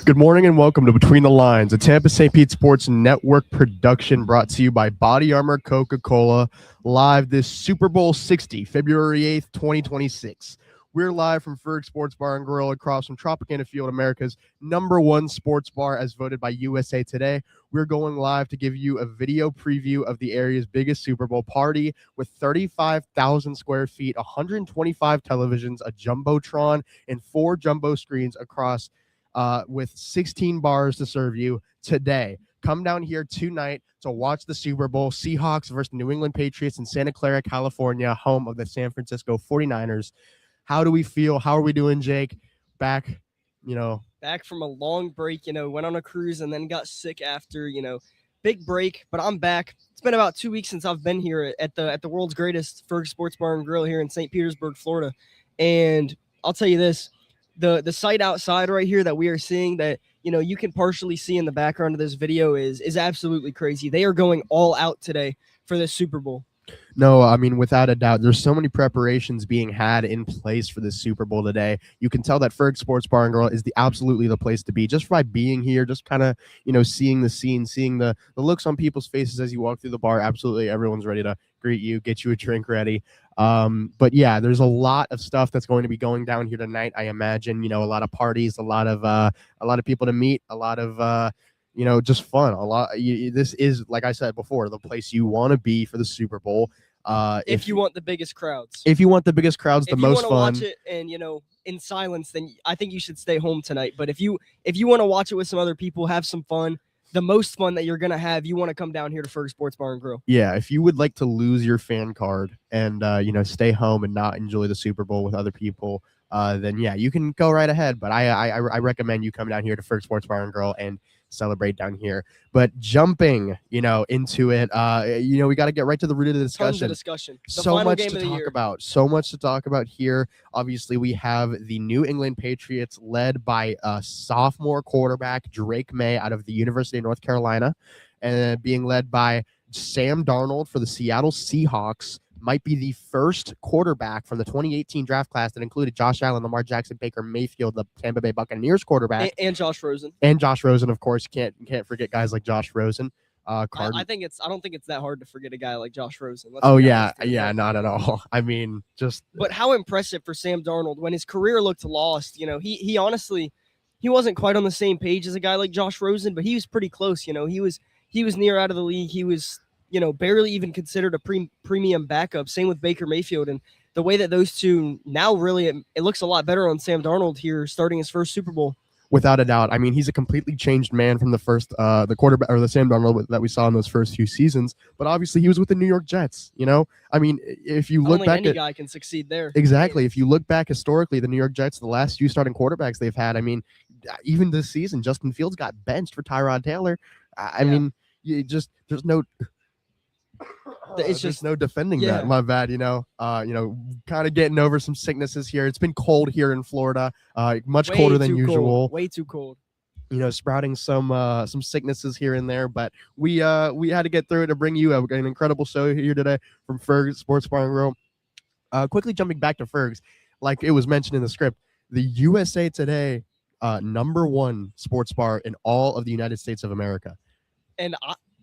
Good morning and welcome to Between the Lines, a Tampa St. Pete Sports Network production brought to you by Body Armor Coca-Cola, live this Super Bowl 60, February 8th, 2026. We're live from Ferg Sports Bar and Grill across from Tropicana Field, America's #1 sports bar as voted by USA Today. We're going live to give you a video preview of the area's biggest Super Bowl party with 35,000 square feet, 125 televisions, a Jumbotron, and 4 jumbo screens across with 16 bars to serve you today. Come down here tonight to watch the Super Bowl, Seahawks versus New England Patriots in Santa Clara, California, home of the San Francisco 49ers. How do we feel? How are we doing, Jake? Back from a long break, went on a cruise and then got sick after, big break, but I'm back. It's been about 2 weeks since I've been here at the world's greatest Ferg Sports Bar and Grill here in St. Petersburg, Florida. And I'll tell you this, the site outside right here that we are seeing that, you can partially see in the background of this video is absolutely crazy. They are going all out today for this Super Bowl. No, I mean, without a doubt, there's so many preparations being had in place for the Super Bowl today. You can tell that Ferg Sports Bar and Grill is absolutely the place to be just by being here, just kind of, seeing the scene, seeing the looks on people's faces as you walk through the bar. Absolutely, everyone's ready to greet you, get you a drink ready. But yeah, there's a lot of stuff that's going to be going down here tonight. I imagine, a lot of parties, a lot of people to meet, a lot of just fun. This is, like I said before, the place you want to be for the Super Bowl. If you want the biggest crowds. If you want the biggest crowds, the most fun. If you want to watch it and, in silence, then I think you should stay home tonight. But if you want to watch it with some other people, have some fun, the most fun that you're going to have, you want to come down here to Ferg Sports Bar and Grill. Yeah, if you would like to lose your fan card and, stay home and not enjoy the Super Bowl with other people, then, yeah, you can go right ahead. But I recommend you come down here to Ferg Sports Bar and Grill and celebrate down here. But jumping into it, we got to get right to the root of the discussion. Tons of discussion. So much to talk about here. Obviously, we have the New England Patriots led by sophomore quarterback Drake May out of the University of North Carolina, and being led by Sam Darnold for the Seattle Seahawks. Might be the first quarterback from the 2018 draft class that included Josh Allen, Lamar Jackson, Baker Mayfield, the Tampa Bay Buccaneers quarterback, and Josh Rosen. And Josh Rosen, of course, can't forget guys like Josh Rosen. I don't think it's that hard to forget a guy like Josh Rosen. Not at all. I mean, But how impressive for Sam Darnold when his career looked lost. He honestly, he wasn't quite on the same page as a guy like Josh Rosen, but he was pretty close. He was near out of the league. He was barely even considered a premium backup. Same with Baker Mayfield. And the way that those two now really, it looks a lot better on Sam Darnold here starting his first Super Bowl. Without a doubt. I mean, he's a completely changed man from the first, the quarterback or the Sam Darnold that we saw in those first few seasons. But obviously he was with the New York Jets, I mean, if you look back, any guy can succeed there. Exactly. If you look back historically, the New York Jets, the last few starting quarterbacks they've had, I mean, even this season, Justin Fields got benched for Tyrod Taylor. I mean, there's no... It's just no defending that. My bad. Kind of getting over some sicknesses here. It's been cold here in Florida, much colder than usual. Way too cold. Sprouting some sicknesses here and there, but we had to get through it to bring you an incredible show here today from Ferg Sports Bar and Grill. Quickly jumping back to Ferg's, like it was mentioned in the script, the USA Today #1 sports bar in all of the United States of America. And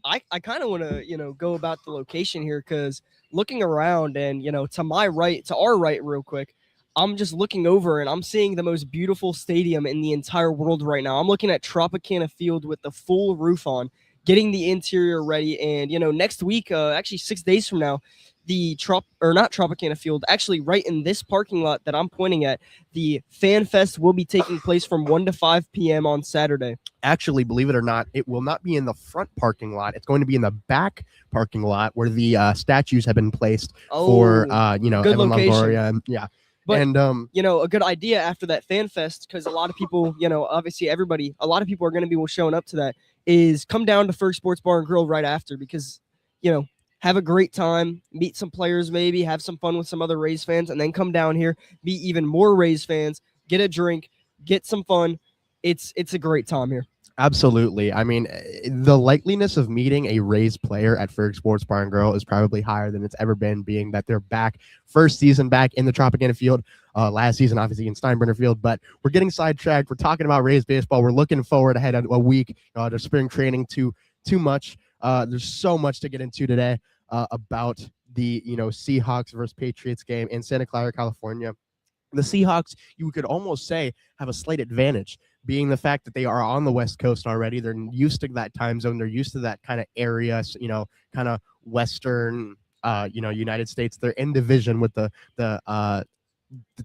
I kind of want to, go about the location here because looking around and, to our right real quick, I'm just looking over and I'm seeing the most beautiful stadium in the entire world right now. I'm looking at Tropicana Field with the full roof on, getting the interior ready. And, next week, actually 6 days from now, not Tropicana Field, actually right in this parking lot that I'm pointing at, the Fan Fest will be taking place from 1 to 5 p.m. on Saturday. Actually, believe it or not, it will not be in the front parking lot. It's going to be in the back parking lot where the statues have been placed for, good Evan location. Longoria. Yeah. But, and, a good idea after that Fan Fest, because a lot of people, obviously a lot of people are going to be showing up to that, is come down to Ferg Sports Bar and Grill right after because, have a great time, meet some players maybe, have some fun with some other Rays fans, and then come down here, meet even more Rays fans, get a drink, get some fun. It's a great time here. Absolutely. I mean, the likeliness of meeting a Rays player at Ferg Sports Bar and Grill is probably higher than it's ever been, being that they're back, first season back in the Tropicana Field. Last season, obviously, in Steinbrenner Field. But we're getting sidetracked. We're talking about Rays baseball. We're looking forward ahead of a week to spring training. Too much. There's so much to get into today about the Seahawks versus Patriots game in Santa Clara, California. The Seahawks, you could almost say, have a slight advantage, being the fact that they are on the West Coast already. They're used to that time zone. They're used to that kind of area, kind of Western, United States. They're in division with the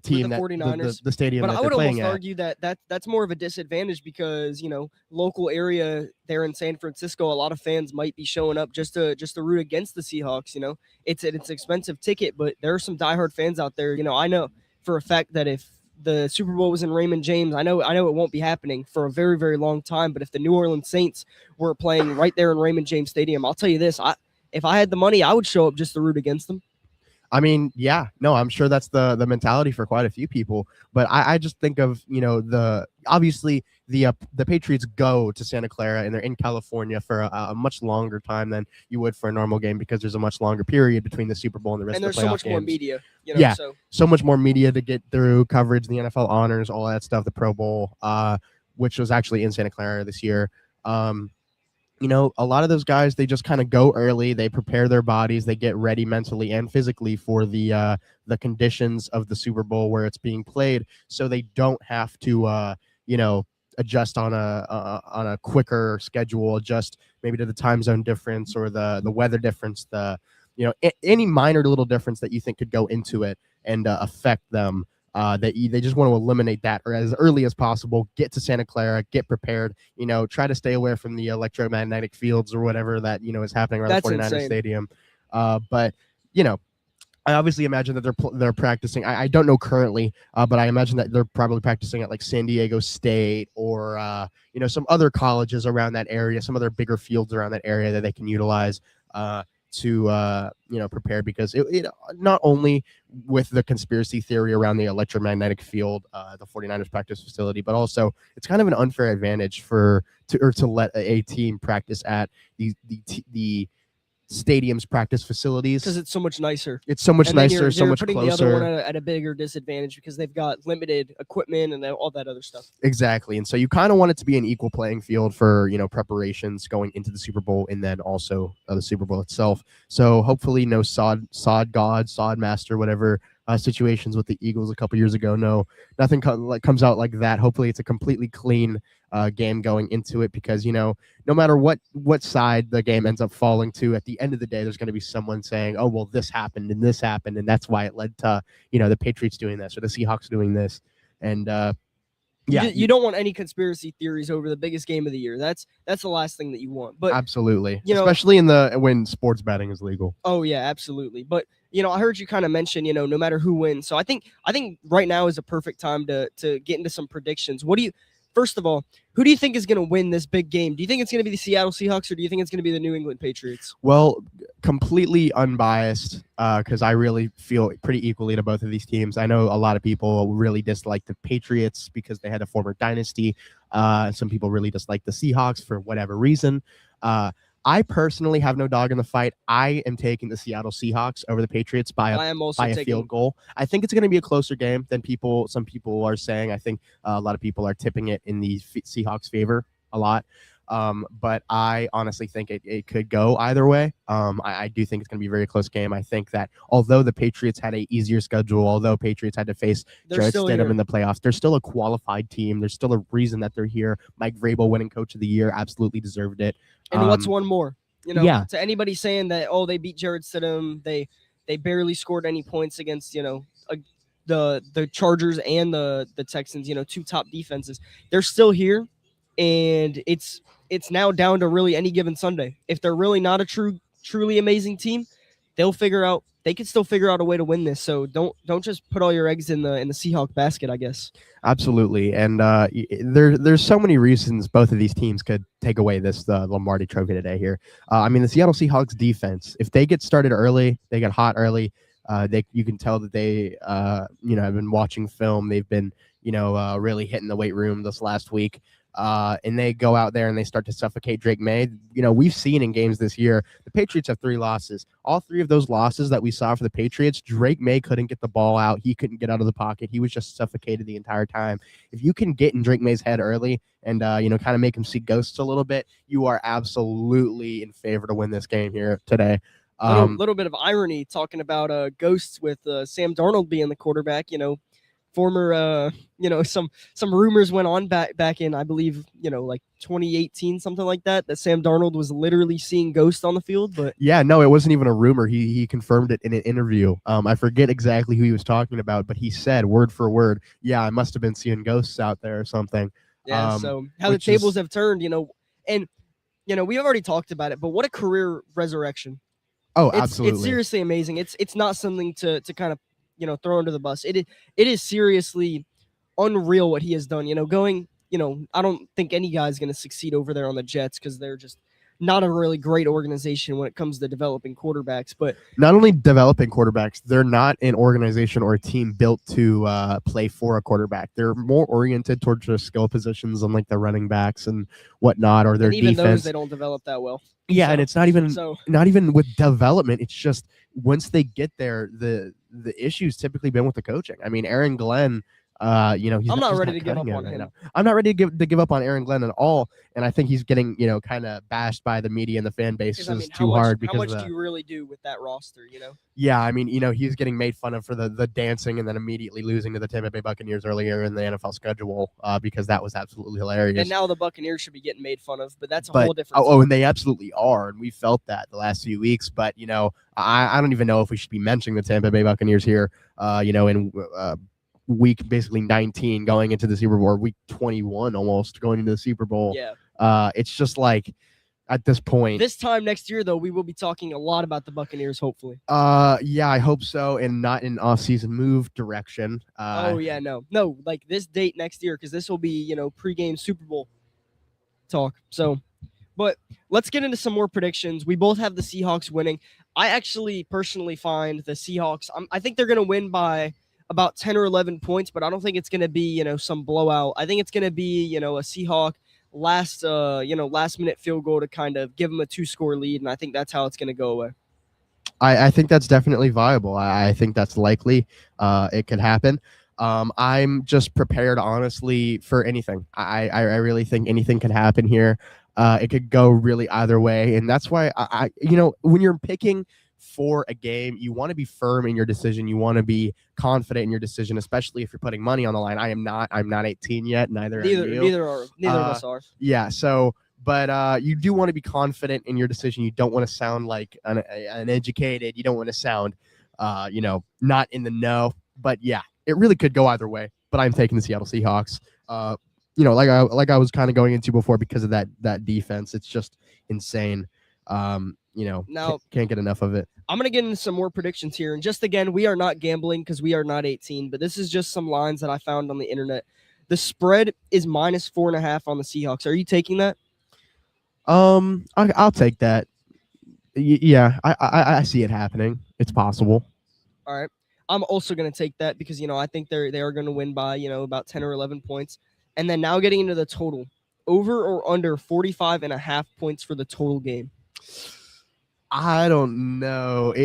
team the that 49ers. the stadium But that I they're would playing almost at. argue that's more of a disadvantage because local area there in San Francisco, a lot of fans might be showing up just to root against the Seahawks. It's an expensive ticket, but there are some diehard fans out there. I know for a fact that if the Super Bowl was in Raymond James, I know it won't be happening for a very, very long time. But if the New Orleans Saints were playing right there in Raymond James Stadium, I'll tell you this: if I had the money, I would show up just to root against them. I mean, yeah, no, I'm sure that's the mentality for quite a few people. But I just think of obviously the Patriots go to Santa Clara and they're in California for a much longer time than you would for a normal game, because there's a much longer period between the Super Bowl and the rest And of the there's playoff so much games. more media. Yeah. So much more media to get through, coverage, the NFL honors, all that stuff, the Pro Bowl, which was actually in Santa Clara this year. A lot of those guys, they just kind of go early. They prepare their bodies. They get ready mentally and physically for the conditions of the Super Bowl where it's being played, so they don't have to adjust on a quicker schedule, adjust maybe to the time zone difference or the weather difference, any minor little difference that you think could go into it and affect them. They just want to eliminate that or as early as possible, get to Santa Clara, get prepared, try to stay away from the electromagnetic fields or whatever that, is happening around That's the 49ers insane. stadium. But I obviously imagine that they're practicing. I don't know currently, but I imagine that they're probably practicing at like San Diego State or some other colleges around that area, some other bigger fields around that area that they can utilize to prepare, because it not only with the conspiracy theory around the electromagnetic field, the 49ers practice facility, but also it's kind of an unfair advantage to let a team practice at the stadium's practice facilities, because it's so much nicer. It's so much And nicer, you're so much putting closer. the other one at a bigger disadvantage because they've got limited equipment and all that other stuff. Exactly. And so you kind of want it to be an equal playing field for, preparations going into the Super Bowl and then also the Super Bowl itself. So hopefully no sod god, sod master, whatever situations with the Eagles a couple years ago. No, nothing comes out like that. Hopefully it's a completely clean game going into it, because, no matter what side the game ends up falling to, at the end of the day, there's going to be someone saying, oh, well, this happened and this happened, and that's why it led to, the Patriots doing this or the Seahawks doing this. And you don't want any conspiracy theories over the biggest game of the year. That's the last thing that you want. But absolutely, especially when sports betting is legal. Oh yeah, absolutely. But I heard you kind of mention, no matter who wins. So I think right now is a perfect time to get into some predictions. First of all, who do you think is going to win this big game? Do you think it's going to be the Seattle Seahawks, or do you think it's going to be the New England Patriots? Well, completely unbiased, because I really feel pretty equally to both of these teams. I know a lot of people really dislike the Patriots because they had a former dynasty. Some people really dislike the Seahawks for whatever reason. I personally have no dog in the fight. I am taking the Seattle Seahawks over the Patriots by a field goal. I think it's going to be a closer game than some people are saying. I think a lot of people are tipping it in the Seahawks' favor a lot. But I honestly think it could go either way. I do think it's going to be a very close game. I think that although the Patriots had an easier schedule, although Patriots had to face Jarrett Stidham in the playoffs, they're still a qualified team. There's still a reason that they're here. Mike Vrabel winning Coach of the Year, absolutely deserved it. And what's one more? To anybody saying that, they beat Jarrett Stidham, they barely scored any points against the Chargers and the Texans, two top defenses. They're still here, and it's now down to really any given Sunday. If they're really not a truly amazing team, they can still figure out a way to win this. So don't just put all your eggs in the Seahawk basket, I guess. Absolutely. And there's so many reasons both of these teams could take away this Lombardi Trophy today here. The Seattle Seahawks defense, if they get started early, they get hot early. You can tell that they have been watching film. They've been really hitting the weight room this last week. and they go out there and they start to suffocate Drake May. We've seen in games this year, the Patriots have 3 losses. All 3 of those losses that we saw for the Patriots, Drake May couldn't get the ball out. He couldn't get out of the pocket. He was just suffocated the entire time. If you can get in Drake May's head early and, kind of make him see ghosts a little bit, you are absolutely in favor to win this game here today. Little bit of irony talking about ghosts with Sam Darnold being the quarterback. Former some rumors went on back in, I believe, like 2018, something like that Sam Darnold was literally seeing ghosts on the field. But yeah, no, it wasn't even a rumor. He confirmed it in an interview. I forget exactly who he was talking about, but he said word for word, yeah, I must have been seeing ghosts out there or something. Yeah, so how the tables have turned, and we've already talked about it, but what a career resurrection. Oh, absolutely. It's seriously amazing. It's not something to kind of throw under the bus. It is seriously unreal what he has done. Going, I don't think any guy's going to succeed over there on the Jets because they're just not a really great organization when it comes to developing quarterbacks. But not only developing quarterbacks, they're not an organization or a team built to play for a quarterback. They're more oriented towards their skill positions on like the running backs and whatnot, or their and even defense. Those they don't develop that well. Yeah, and it's not even with development. It's just once they get there, the issue's typically been with the coaching. I mean, Aaron Glenn. I'm not ready to give up on him. I'm not ready to give up on Aaron Glenn at all, and I think he's getting kind of bashed by the media and the fan base too hard. Because how much do you really do with that roster? Yeah, I mean, he's getting made fun of for the dancing and then immediately losing to the Tampa Bay Buccaneers earlier in the NFL schedule because that was absolutely hilarious. And now the Buccaneers should be getting made fun of, but that's a whole different. Oh, and they absolutely are, and we felt that the last few weeks. But I don't even know if we should be mentioning the Tampa Bay Buccaneers here. In week basically 19 going into the Super Bowl, week 21 almost going into the Super Bowl. Yeah. It's just like at this point. This time next year, though, we will be talking a lot about the Buccaneers, hopefully. Yeah, I hope so, and not in off-season move direction. No, like this date next year, because this will be pregame Super Bowl talk. So, but let's get into some more predictions. We both have the Seahawks winning. I actually personally find the Seahawks. I think they're going to win by about 10 or 11 points, but I don't think it's going to be, some blowout. I think it's going to be, a Seahawk last minute field goal to kind of give them a 2-score lead. And I think that's how it's going to go away. I think that's definitely viable. I think that's likely. It could happen. I'm just prepared, honestly, for anything. I really think anything can happen here. It could go really either way. And that's why when you're picking for a game, you want to be firm in your decision. You want to be confident in your decision, especially if you're putting money on the line. I'm not 18 yet. Neither are you. Neither of us are. Yeah. So, but you do want to be confident in your decision. You don't want to sound like uneducated. You don't want to sound, not in the know. But yeah, it really could go either way. But I'm taking the Seattle Seahawks. Like I was kind of going into before because of that defense. It's just insane. Now can't get enough of it. I'm going to get into some more predictions here. And just again, we are not gambling because we are not 18, but this is just some lines that I found on the internet. The spread is -4.5 on the Seahawks. Are you taking that? I'll take that. Yeah, I see it happening. It's possible. All right. I'm also going to take that because, I think they are going to win by, about 10 or 11 points. And then now getting into the total, over or under 45.5 points for the total game. I don't know.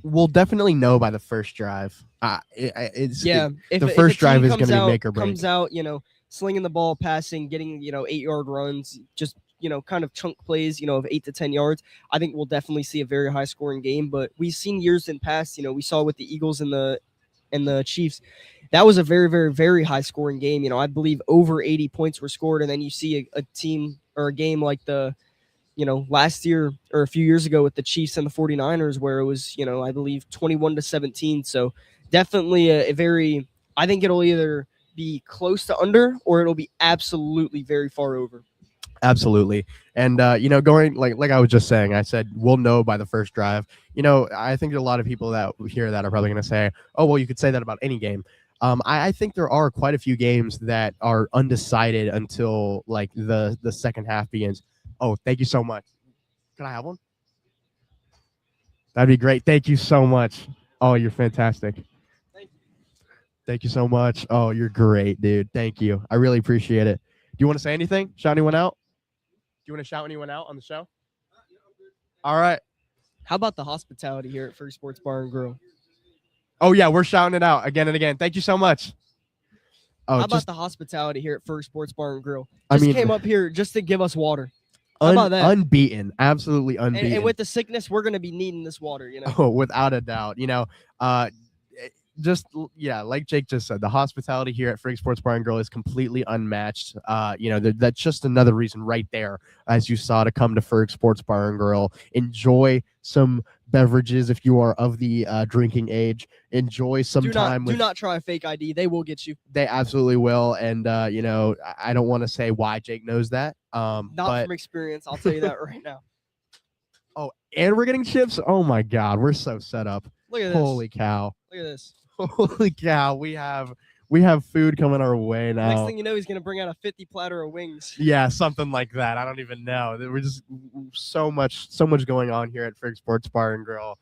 We'll definitely know by the first drive. The first drive is going to be make or break. Comes out, slinging the ball, passing, getting 8-yard runs, just kind of chunk plays, of 8 to 10 yards. I think we'll definitely see a very high scoring game. But we've seen years in past. We saw with the Eagles and the Chiefs. That was a very, very, very high scoring game. I believe over 80 points were scored, and then you see a team or a game like the last year or a few years ago with the Chiefs and the 49ers where it was, I believe 21-17. So definitely a very, I think it'll either be close to under or it'll be absolutely very far over. Absolutely. And, going like I was just saying, I said, we'll know by the first drive. I think a lot of people that hear that are probably going to say, oh, well, you could say that about any game. I think there are quite a few games that are undecided until like the second half begins. Oh, thank you so much. Can I have one? That'd be great. Thank you so much. Oh, you're fantastic. Thank Thank you so much. Oh, you're great, dude. Thank you. I really appreciate it. Do you want to say anything? Shout anyone out? Do you want to shout anyone out on the show? All right. How about the hospitality here at First Sports Bar and Grill? Oh yeah, we're shouting it out again and again. Thank you so much. Oh, How about the hospitality here at First Sports Bar and Grill? I Just mean- came up here just to give us water. How about that? unbeaten, absolutely unbeaten. And with the sickness, we're gonna be needing this water. Oh, without a doubt. Like Jake just said, the hospitality here at Frig Sports Bar and Grill is completely unmatched. That's just another reason right there, as you saw, to come to Frig Sports Bar and Grill. Enjoy some beverages if you are of the drinking age. Enjoy some time with. Do not try a fake ID; they will get you. They absolutely will, and I don't want to say why Jake knows that. Not from experience, I'll tell you that right now. Oh, and we're getting chips. Oh my God, we're so set up. Look at this. Holy cow! Look at this. Holy cow! We have food coming our way now. Next thing you know, he's gonna bring out a 50 platter of wings. Yeah, something like that. I don't even know. We're just so much going on here at Frig Sports Bar and Grill.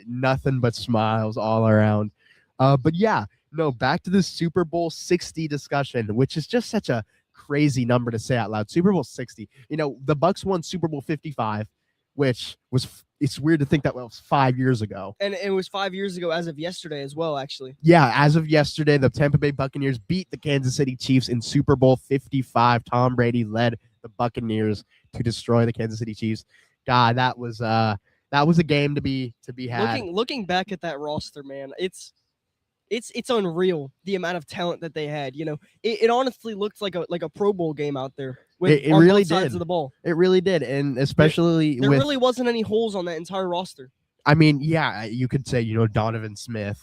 Nothing but smiles all around. But yeah, no, back to the Super Bowl 60 discussion, which is just such a crazy number to say out loud. Super Bowl 60. The Bucs won Super Bowl 55, which was it's weird to think that was 5 years ago. And it was 5 years ago as of yesterday as well, actually. Yeah, as of yesterday, the Tampa Bay Buccaneers beat the Kansas City Chiefs in Super Bowl 55. Tom Brady led the Buccaneers to destroy the Kansas City Chiefs. God, that was a game to be had. Looking back at that roster, man, it's unreal the amount of talent that they had. It honestly looked like a Pro Bowl game out there. It on really both sides did. of the ball. It really did, and especially there really wasn't any holes on that entire roster. I mean, yeah, you could say Donovan Smith.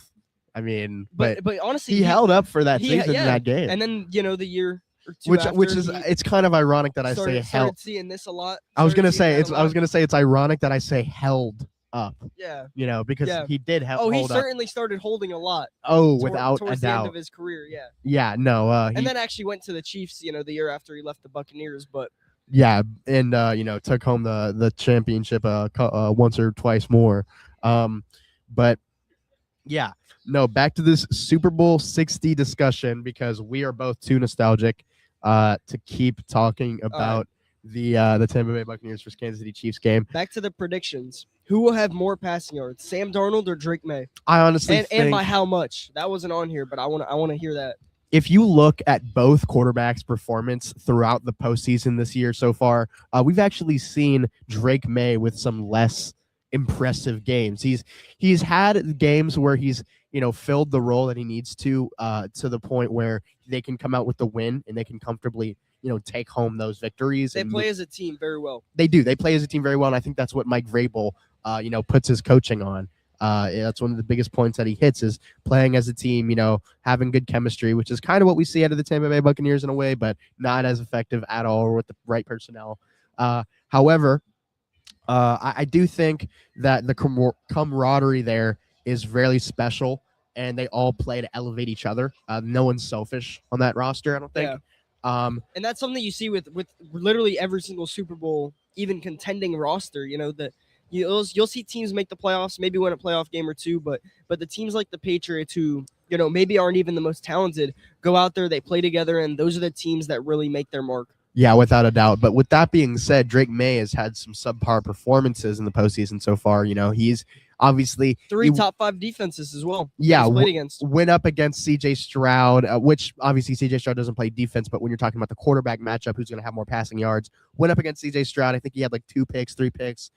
I mean, but honestly, he held up for that season in that game. And then the year or two which is it's kind of ironic that I say held. Started seeing this a lot. I was gonna say it's ironic that I say held up. Yeah. Because he did have. Oh, he certainly started holding a lot. Oh, without towards a the doubt. end of his career, yeah. Yeah, no. And then actually went to the Chiefs, the year after he left the Buccaneers, but. Yeah, and took home the championship once or twice more. But yeah, no. Back to this Super Bowl 60 discussion, because we are both too nostalgic to keep talking about the Tampa Bay Buccaneers versus Kansas City Chiefs game. Back to the predictions. Who will have more passing yards, Sam Darnold or Drake May? I honestly think, and by how much? That wasn't on here, but I want to hear that. If you look at both quarterbacks' performance throughout the postseason this year so far, we've actually seen Drake May with some less impressive games. He's had games where he's filled the role that he needs to the point where they can come out with the win and they can comfortably take home those victories. They play as a team very well. They do. They play as a team very well, and I think that's what Mike Vrabel puts his coaching on. That's one of the biggest points that he hits is playing as a team, having good chemistry, which is kind of what we see out of the Tampa Bay Buccaneers in a way, but not as effective at all or with the right personnel. However, I do think that the camaraderie there is really special, and they all play to elevate each other. No one's selfish on that roster, I don't think. Yeah. And that's something you see with literally every single Super Bowl, even contending roster, that you'll see teams make the playoffs, maybe win a playoff game or two, but the teams like the Patriots, who maybe aren't even the most talented, go out there, they play together, and those are the teams that really make their mark. Yeah, without a doubt. But with that being said, Drake May has had some subpar performances in the postseason so far. He's obviously three top 5 defenses as well. Yeah, played against. Went up against C.J. Stroud, which obviously C.J. Stroud doesn't play defense, but when you're talking about the quarterback matchup, who's going to have more passing yards, went up against C.J. Stroud. I think he had like 3 picks.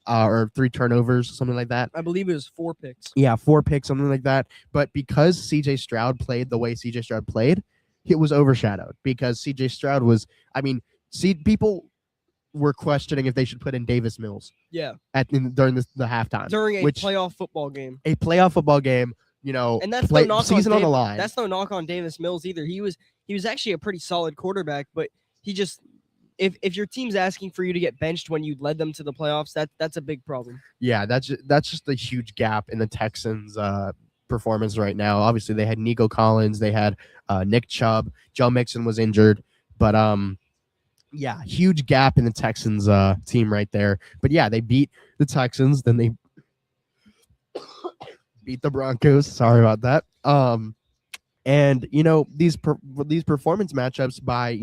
Or 3 turnovers, something like that. I believe it was 4 picks. Yeah, 4 picks, something like that. But because C.J. Stroud played the way C.J. Stroud played, it was overshadowed because C.J. Stroud was, people were questioning if they should put in Davis Mills. Yeah. During the halftime. During a playoff football game. A playoff football game, and that's no knock season on the line. That's no knock on Davis Mills either. He was actually a pretty solid quarterback, but he just if your team's asking for you to get benched when you led them to the playoffs, that's a big problem. Yeah, that's just a huge gap in the Texans' performance right now. Obviously, they had Nico Collins, they had Nick Chubb, Joe Mixon was injured, but yeah, huge gap in the Texans team right there. But yeah, they beat the Texans, then they beat the Broncos. Sorry about that. And these performance matchups by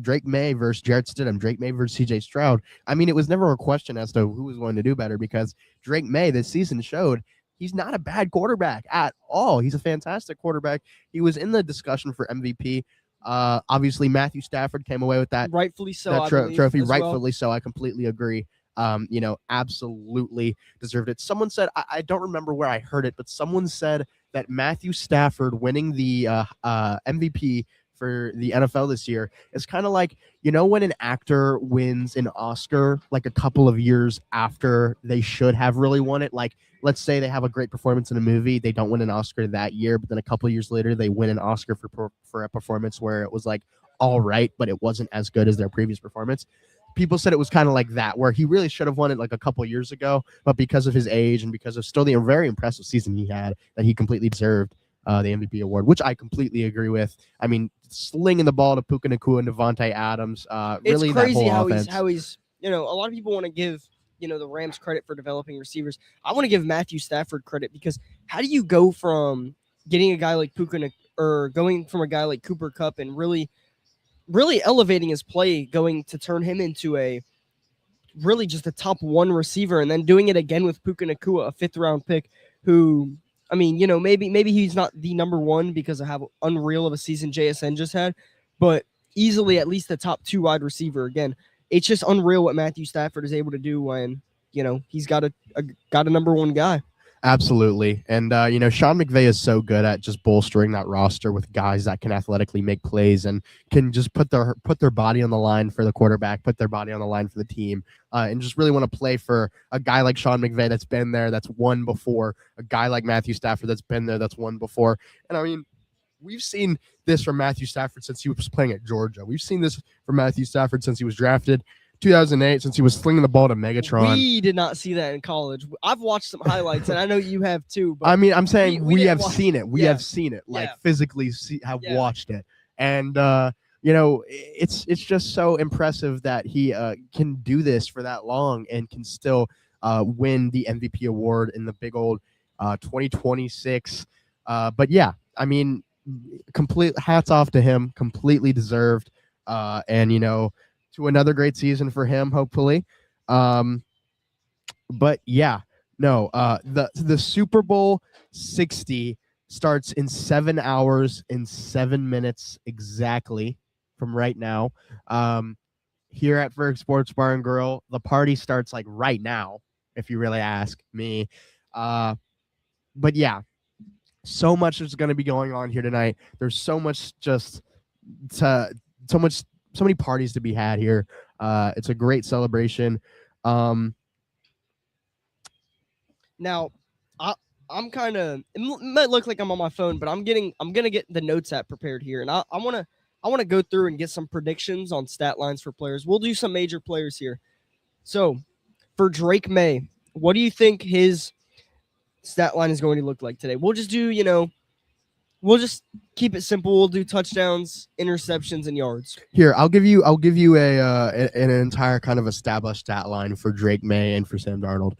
Drake May versus Jarrett Stidham, Drake May versus C.J. Stroud. I mean, it was never a question as to who was going to do better because Drake May this season showed he's not a bad quarterback at all. He's a fantastic quarterback. He was in the discussion for MVP. Obviously, Matthew Stafford came away with that Rightfully so, that I believe, trophy, as well. rightfully so. I completely agree. Absolutely deserved it. Someone said, I don't remember where I heard it, but someone said that Matthew Stafford winning the MVP for the NFL this year is kind of like, when an actor wins an Oscar like a couple of years after they should have really won it. Like, let's say they have a great performance in a movie, they don't win an Oscar that year, but then a couple of years later they win an Oscar for a performance where it was like all right, but it wasn't as good as their previous performance. People said it was kind of like that, where he really should have won it like a couple years ago, but because of his age and because of still the very impressive season he had, that he completely deserved the MVP award, which I completely agree with. I mean, slinging the ball to Puka Nacua and Devontae Adams, really it's crazy that whole how offense. he's a lot of people want to give the Rams credit for developing receivers. I want to give Matthew Stafford credit because how do you go from getting a guy like going from a guy like Cooper Kupp and really elevating his play, going to turn him into a really just a top one receiver, and then doing it again with Puka Nacua, a 5th round pick, who, I mean, maybe he's not the number one because of how unreal of a season JSN just had, but easily at least the top 2 wide receiver. Again, it's just unreal what Matthew Stafford is able to do when, he's got a number one guy. Absolutely. And, Sean McVay is so good at just bolstering that roster with guys that can athletically make plays and can just put their body on the line for the quarterback, put their body on the line for the team, and just really want to play for a guy like Sean McVay that's been there, that's won before, a guy like Matthew Stafford that's been there, that's won before. And, I mean, we've seen this from Matthew Stafford since he was playing at Georgia. We've seen this from Matthew Stafford since he was drafted. 2008, since he was slinging the ball to Megatron. We did not see that in college. I've watched some highlights, and I know you have too. But I mean, I'm saying we have seen it. We Yeah. have seen it, like Yeah. physically have Yeah. watched it. And, it's just so impressive that he can do this for that long and can still win the MVP award in the big old 2026. But yeah, I mean, complete hats off to him, completely deserved. And, to another great season for him, hopefully. But yeah, no, the Super Bowl 60 starts in 7 hours and 7 minutes exactly from right now. Here at Ferg Sports Bar and Grill, the party starts like right now, if you really ask me. But yeah, so much is going to be going on here tonight. There's so much so many parties to be had here. It's a great celebration. Now, I'm kind of. It might look like I'm on my phone, but I'm gonna get the notes app prepared here, and I wanna go through and get some predictions on stat lines for players. We'll do some major players here. So, for Drake May, what do you think his stat line is going to look like today? We'll just do, we'll just keep it simple. We'll do touchdowns, interceptions, and yards. Here, I'll give you an entire kind of established stat line for Drake May and for Sam Darnold.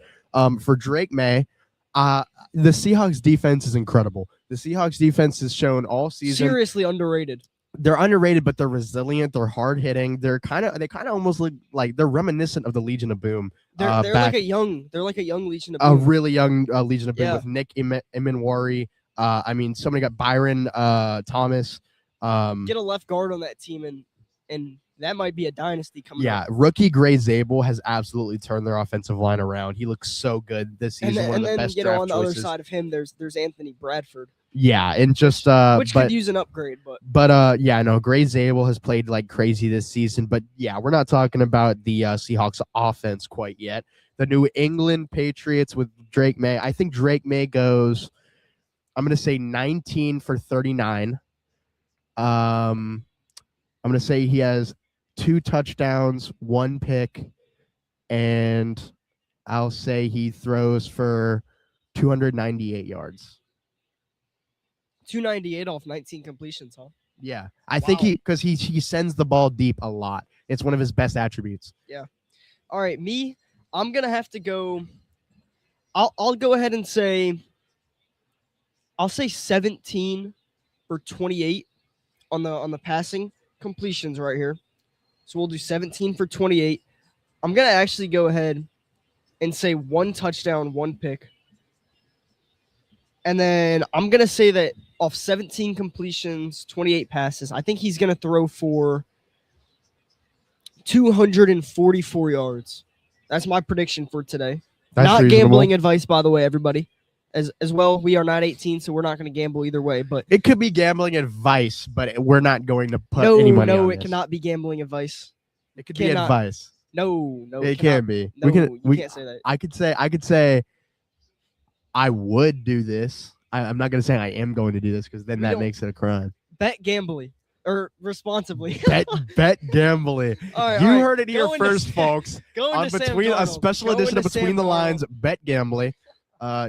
For Drake May, the Seahawks defense is incredible. The Seahawks defense has shown all season. Seriously underrated. They're underrated, but they're resilient. They're hard hitting. They kind of almost look like they're reminiscent of the Legion of Boom. They're like a young Legion of Boom. A really young Legion of Boom Yeah. with Nick Imenwari. I mean, somebody got Byron Thomas. Get a left guard on that team, and that might be a dynasty coming up. Rookie Gray Zabel has absolutely turned their offensive line around. He looks so good this season. One of the best draft on the choices. other side of him, there's Anthony Bradford. Yeah, and just which could use an upgrade, but Gray Zabel has played like crazy this season. But yeah, we're not talking about the Seahawks offense quite yet. The New England Patriots with Drake May. I think Drake May goes, I'm gonna say 19 for 39. I'm gonna say he has 2 touchdowns, 1 pick, and I'll say he throws for 298 yards. 298 off 19 completions, huh? Yeah, I think because he sends the ball deep a lot. It's one of his best attributes. Yeah. All right, me, I'm gonna have to go. I'll go ahead and say. I'll say 17 for 28 on the passing completions right here. So we'll do 17 for 28. I'm going to actually go ahead and say 1 touchdown, 1 pick. And then I'm going to say that off 17 completions, 28 passes, I think he's going to throw for 244 yards. That's my prediction for today. That's not reasonable. gambling advice, by the way, everybody. As well, we are not 18, so we're not going to gamble either way. But It could be gambling advice, but we're not going to put no, any money on it this. cannot be gambling advice. It could cannot. be advice. No, It cannot. can be. No, you can't say that. I could say I would do this. I'm not going to say I am going to do this because then that makes it a crime. Bet gambly or responsibly. bet gambly. All right, You all right. heard it here Go into first, Sam- folks. Go On into Sam between a Darnold. special Go edition of into Between Sam the Darnold. Lines, bet gambly.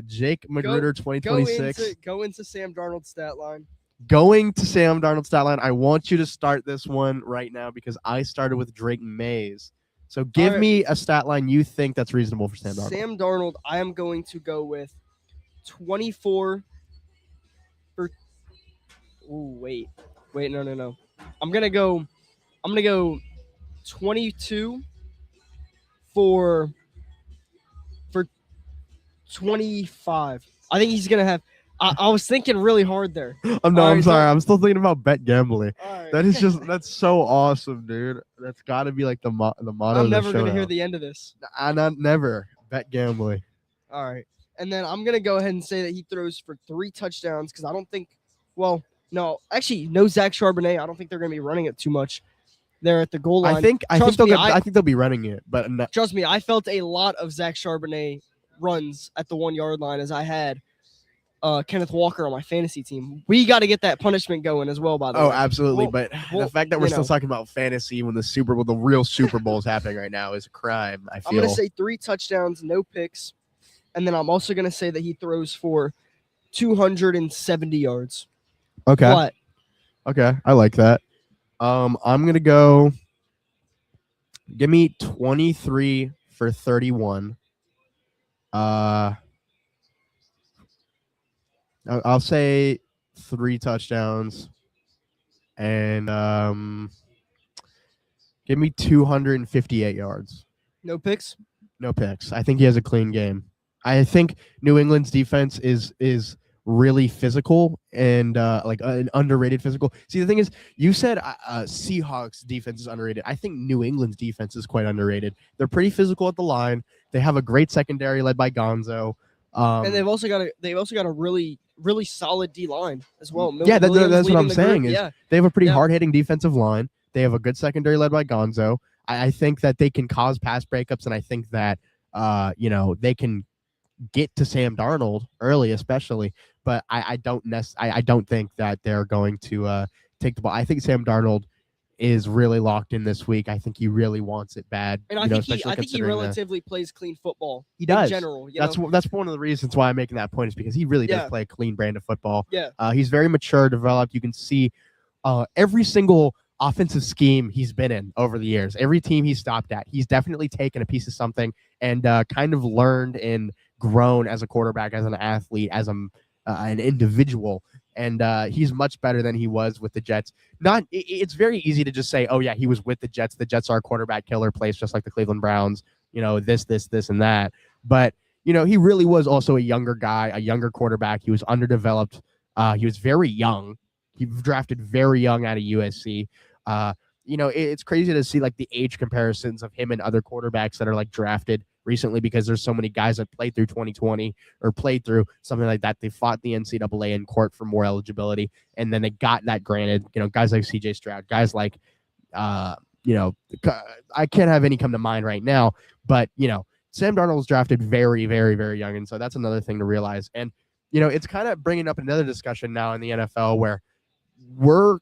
Jake Magruder, 2026. Go into Sam Darnold's stat line. Going to Sam Darnold's stat line. I want you to start this one right now because I started with Drake Mays. So give right. me a stat line you think that's reasonable for Sam Darnold. Sam Darnold, I am going to go with 24 for. Ooh, wait, no. I'm gonna go 22 for 25. I think he's gonna have. I was thinking really hard there. I'm All right, sorry. I'm still thinking about bet gambling. All right. That is that's so awesome, dude. That's got to be like the motto I'm of the never show gonna hear now. the end of this. Never bet gambling. All right. And then I'm going to go ahead and say that he throws for 3 touchdowns because I don't think, no, actually, no Zach Charbonnet. I don't think they're going to be running it too much there at the goal line. I think they'll be running it, but Trust me, I felt a lot of Zach Charbonnet runs at the 1 yard line as I had Kenneth Walker on my fantasy team. We got to get that punishment going as well, by the way. Oh, absolutely. Well, but the fact that we're still talking about fantasy when the real Super Bowl is happening right now is a crime, I feel. I'm going to say 3 touchdowns, no picks. And then I'm also going to say that he throws for 270 yards. Okay. What? Okay. I like that. I'm going to go. Give me 23 for 31. I'll say 3 touchdowns and give me 258 yards. No picks? No picks. I think he has a clean game. I think New England's defense is really physical and like an underrated physical. See, the thing is, you said Seahawks defense is underrated. I think New England's defense is quite underrated. They're pretty physical at the line. They have a great secondary led by Gonzo. And they've also got a really solid D line as well. Yeah, that's what I'm saying. Yeah. They have a pretty hard-hitting defensive line. They have a good secondary led by Gonzo. I think that they can cause pass breakups, and I think that they can get to Sam Darnold early, especially. But I don't think that they're going to take the ball. I think Sam Darnold is really locked in this week. I think he really wants it bad. And I think he relatively plays clean football. He does. In general. That's one of the reasons why I'm making that point is because he really does play a clean brand of football. Yeah. He's very mature, developed. You can see every single offensive scheme he's been in over the years. Every team he's stopped at, he's definitely taken a piece of something and kind of learned and grown as a quarterback, as an athlete, as an individual. And he's much better than he was with the Jets. It's very easy to just say, oh, yeah, he was with the Jets. The Jets are a quarterback killer place, just like the Cleveland Browns, this, and that. But, he really was also a younger guy, a younger quarterback. He was underdeveloped. He was very young. He was drafted very young out of USC. It's crazy to see like the age comparisons of him and other quarterbacks that are like drafted recently because there's so many guys that played through 2020 or played through something like that. They fought the NCAA in court for more eligibility, and then they got that granted. Guys like CJ Stroud, guys like, I can't have any come to mind right now, but Sam Darnold was drafted very, very, very young, and so that's another thing to realize. And it's kind of bringing up another discussion now in the NFL where we're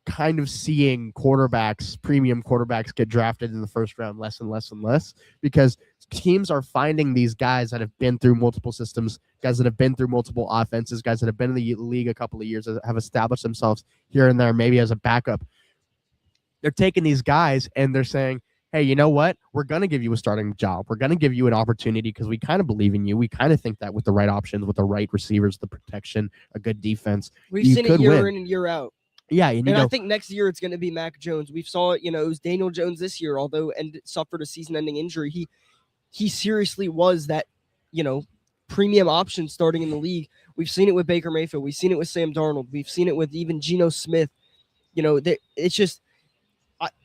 kind of seeing premium quarterbacks get drafted in the first round less and less and less because teams are finding these guys that have been through multiple systems, guys that have been through multiple offenses, guys that have been in the league a couple of years, have established themselves here and there, maybe as a backup. They're taking these guys and they're saying, hey, you know what? We're going to give you a starting job. We're going to give you an opportunity because we kind of believe in you. We kind of think that with the right options, with the right receivers, the protection, a good defense, We've you seen it could year win. in and year out. Yeah, and And I think next year it's going to be Mac Jones. We saw it, it was Daniel Jones this year, although suffered a season-ending injury. He seriously was that, premium option starting in the league. We've seen it with Baker Mayfield. We've seen it with Sam Darnold. We've seen it with even Geno Smith. It's just,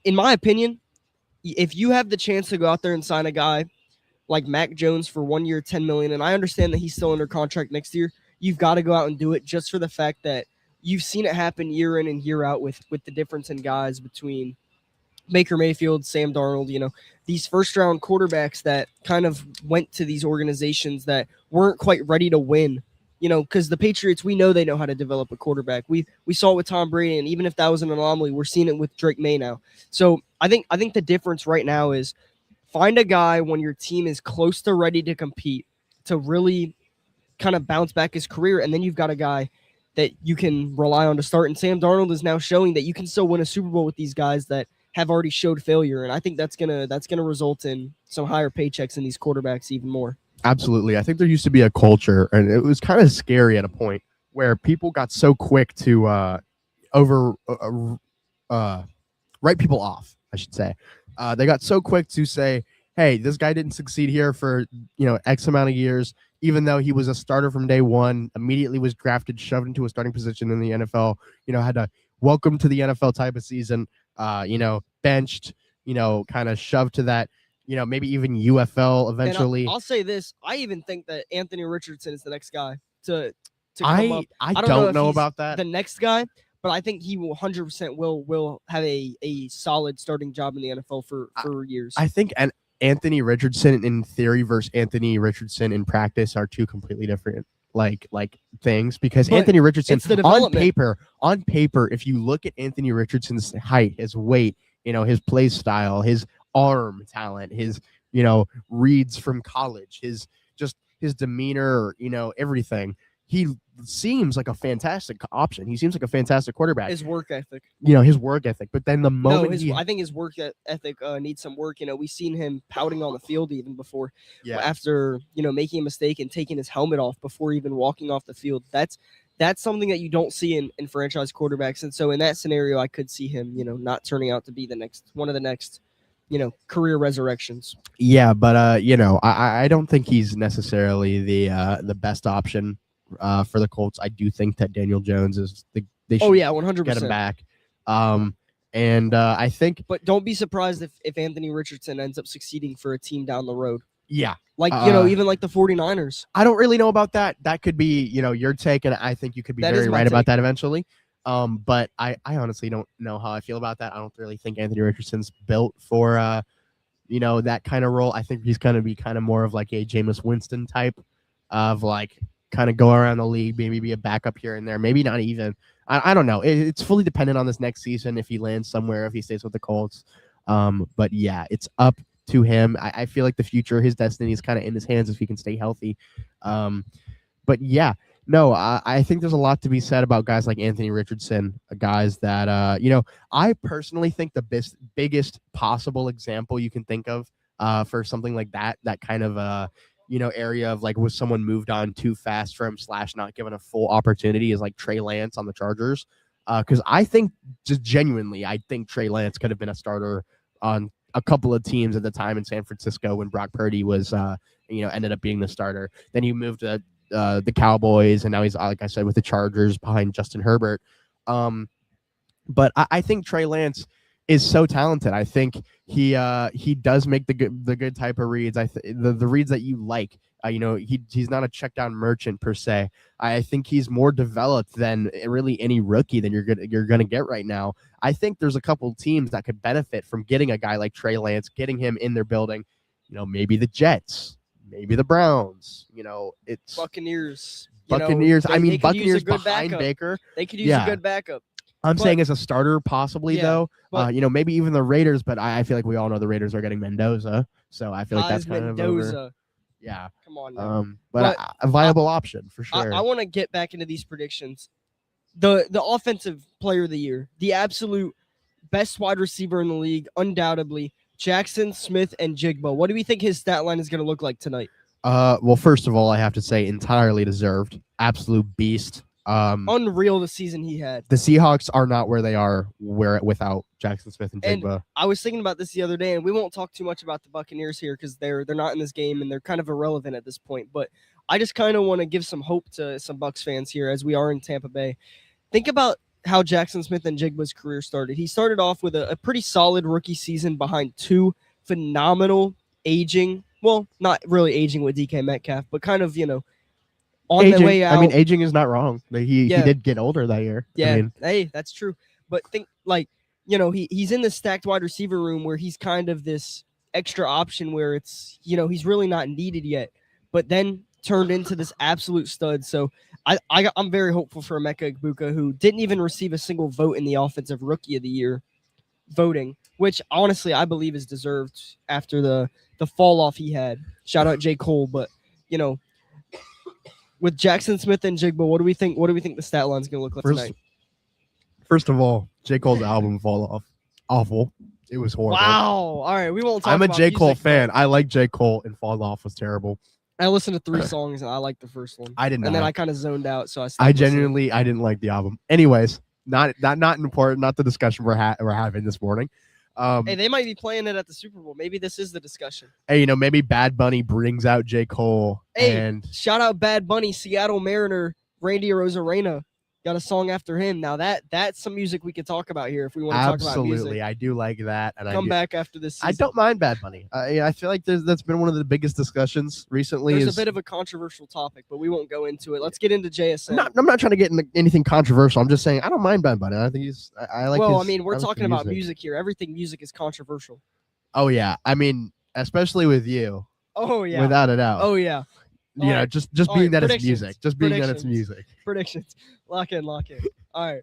in my opinion, if you have the chance to go out there and sign a guy like Mac Jones for 1 year, $10 million, and I understand that he's still under contract next year, you've got to go out and do it just for the fact that you've seen it happen year in and year out with the difference in guys between Baker Mayfield, Sam Darnold, these first-round quarterbacks that kind of went to these organizations that weren't quite ready to win, because the Patriots, we know they know how to develop a quarterback. We saw it with Tom Brady, and even if that was an anomaly, we're seeing it with Drake May now. So I think the difference right now is find a guy when your team is close to ready to compete to really kind of bounce back his career, and then you've got a guy that you can rely on to start. And Sam Darnold is now showing that you can still win a Super Bowl with these guys that have already showed failure, and I think that's gonna result in some higher paychecks in these quarterbacks even more. Absolutely. I think there used to be a culture, and it was kind of scary at a point where people got so quick to write people off, I should say. They got so quick to say, hey, this guy didn't succeed here for, X amount of years, even though he was a starter from day one, immediately was drafted, shoved into a starting position in the NFL, had to welcome to the NFL type of season, benched, kind of shoved to that, maybe even UFL eventually. And I'll say this. I even think that Anthony Richardson is the next guy to come up. I don't know about that. The next guy, but I think he will 100% will have a solid starting job in the NFL for years. I think Anthony Richardson in theory versus Anthony Richardson in practice are two completely different like things, because Anthony Richardson on paper, if you look at Anthony Richardson's height, his weight, his play style, his arm talent, his reads from college, his demeanor, everything, he seems like a fantastic option. He seems like a fantastic quarterback. His work ethic. But then the moment I think his work ethic needs some work. We've seen him pouting on the field even before, after making a mistake and taking his helmet off before even walking off the field. That's something that you don't see in franchise quarterbacks. And so in that scenario, I could see him, not turning out to be one of the next career resurrections. Yeah, but I don't think he's necessarily the best option for the Colts. I do think that Daniel Jones is they should 100% get him back. And I think, but don't be surprised if Anthony Richardson ends up succeeding for a team down the road. Yeah. Like, even like the 49ers. I don't really know about that. That could be, your take, and I think you could be very right about that eventually. But I honestly don't know how I feel about that. I don't really think Anthony Richardson's built for, that kind of role. I think he's going to be kind of more of like a Jameis Winston type of like kind of go around the league, maybe be a backup here and there, maybe not even. I don't know. It's fully dependent on this next season if he lands somewhere, if he stays with the Colts. But yeah, it's up to him. I feel like the future, his destiny is kind of in his hands if he can stay healthy. But yeah, no, I think there's a lot to be said about guys like Anthony Richardson, guys that, I personally think the biggest possible example you can think of for something like that kind of, area of like, was someone moved on too fast for him / not given a full opportunity is like Trey Lance on the Chargers. Because I think I think Trey Lance could have been a starter on a couple of teams at the time in San Francisco when Brock Purdy was, ended up being the starter. Then he moved to the Cowboys, and now he's, like I said, with the Chargers behind Justin Herbert. But I think Trey Lance is so talented. I think he does make the good type of reads. The reads that you like. He's not a check down merchant per se. I think he's more developed than really any rookie than you're gonna get right now. I think there's a couple teams that could benefit from getting a guy like Trey Lance, getting him in their building. Maybe the Jets, maybe the Browns. It's Buccaneers. Buccaneers behind backup. Baker. They could use a good backup. I'm saying as a starter, possibly though. But, maybe even the Raiders. But I feel like we all know the Raiders are getting Mendoza, so I feel like that's kind of over. Yeah. Come on now. But a viable option for sure. I want to get back into these predictions. The offensive player of the year, the absolute best wide receiver in the league, undoubtedly, Jackson Smith and Jigba. What do we think his stat line is going to look like tonight? Well, first of all, I have to say entirely deserved. Absolute beast. Unreal the season he had. The Seahawks are not where they are without Jackson Smith and And Jigba. I was thinking about this the other day, and we won't talk too much about the Buccaneers here because they're not in this game and they're kind of irrelevant at this point. But I just kind of want to give some hope to some Bucs fans here as we are in Tampa Bay. Think about how Jackson Smith and Jigba's career started. He started off with a pretty solid rookie season behind two phenomenal aging, well, not really aging with DK Metcalf, but kind of, on the way out. I mean, aging is not wrong. He did get older that year. Yeah, I mean, hey, that's true. But think he's in the stacked wide receiver room where he's kind of this extra option where it's, he's really not needed yet, but then turned into this absolute stud. So I'm very hopeful for Emeka Egbuka, who didn't even receive a single vote in the Offensive Rookie of the Year voting, which honestly I believe is deserved after the fall off he had. Shout out J. Cole, but with Jackson Smith and Jigba, what do we think the stat line's gonna look like tonight? First of all, J. Cole's album fall off. Awful. It was horrible. Wow. All right, we won't talk I'm a about J. Cole music, fan. I like J. Cole, and Fall Off was terrible. I listened to 3 songs and I liked the first one. I did not. And then I kind of zoned out, so I didn't like the album. Anyways, not important. Not the discussion we're having this morning. Hey, they might be playing it at the Super Bowl. Maybe this is the discussion. Hey, maybe Bad Bunny brings out J. Cole. Hey, and shout out Bad Bunny, Seattle Mariner, Randy Arozarena. Got a song after him. Now that's some music we could talk about here if we want to talk about music. Absolutely, I do like that. And Come back after this season. I don't mind Bad Bunny. I feel like that's been one of the biggest discussions recently. There's a bit of a controversial topic, but we won't go into it. Let's get into JSN. I'm not trying to get into anything controversial. I'm just saying I don't mind Bad Bunny. I think I like. Well, we're talking about music here. Everything music is controversial. Oh yeah, especially with you. Oh yeah, without a doubt. Oh yeah. Just being that it's music. Just being that it's music. Predictions. Lock in. All right.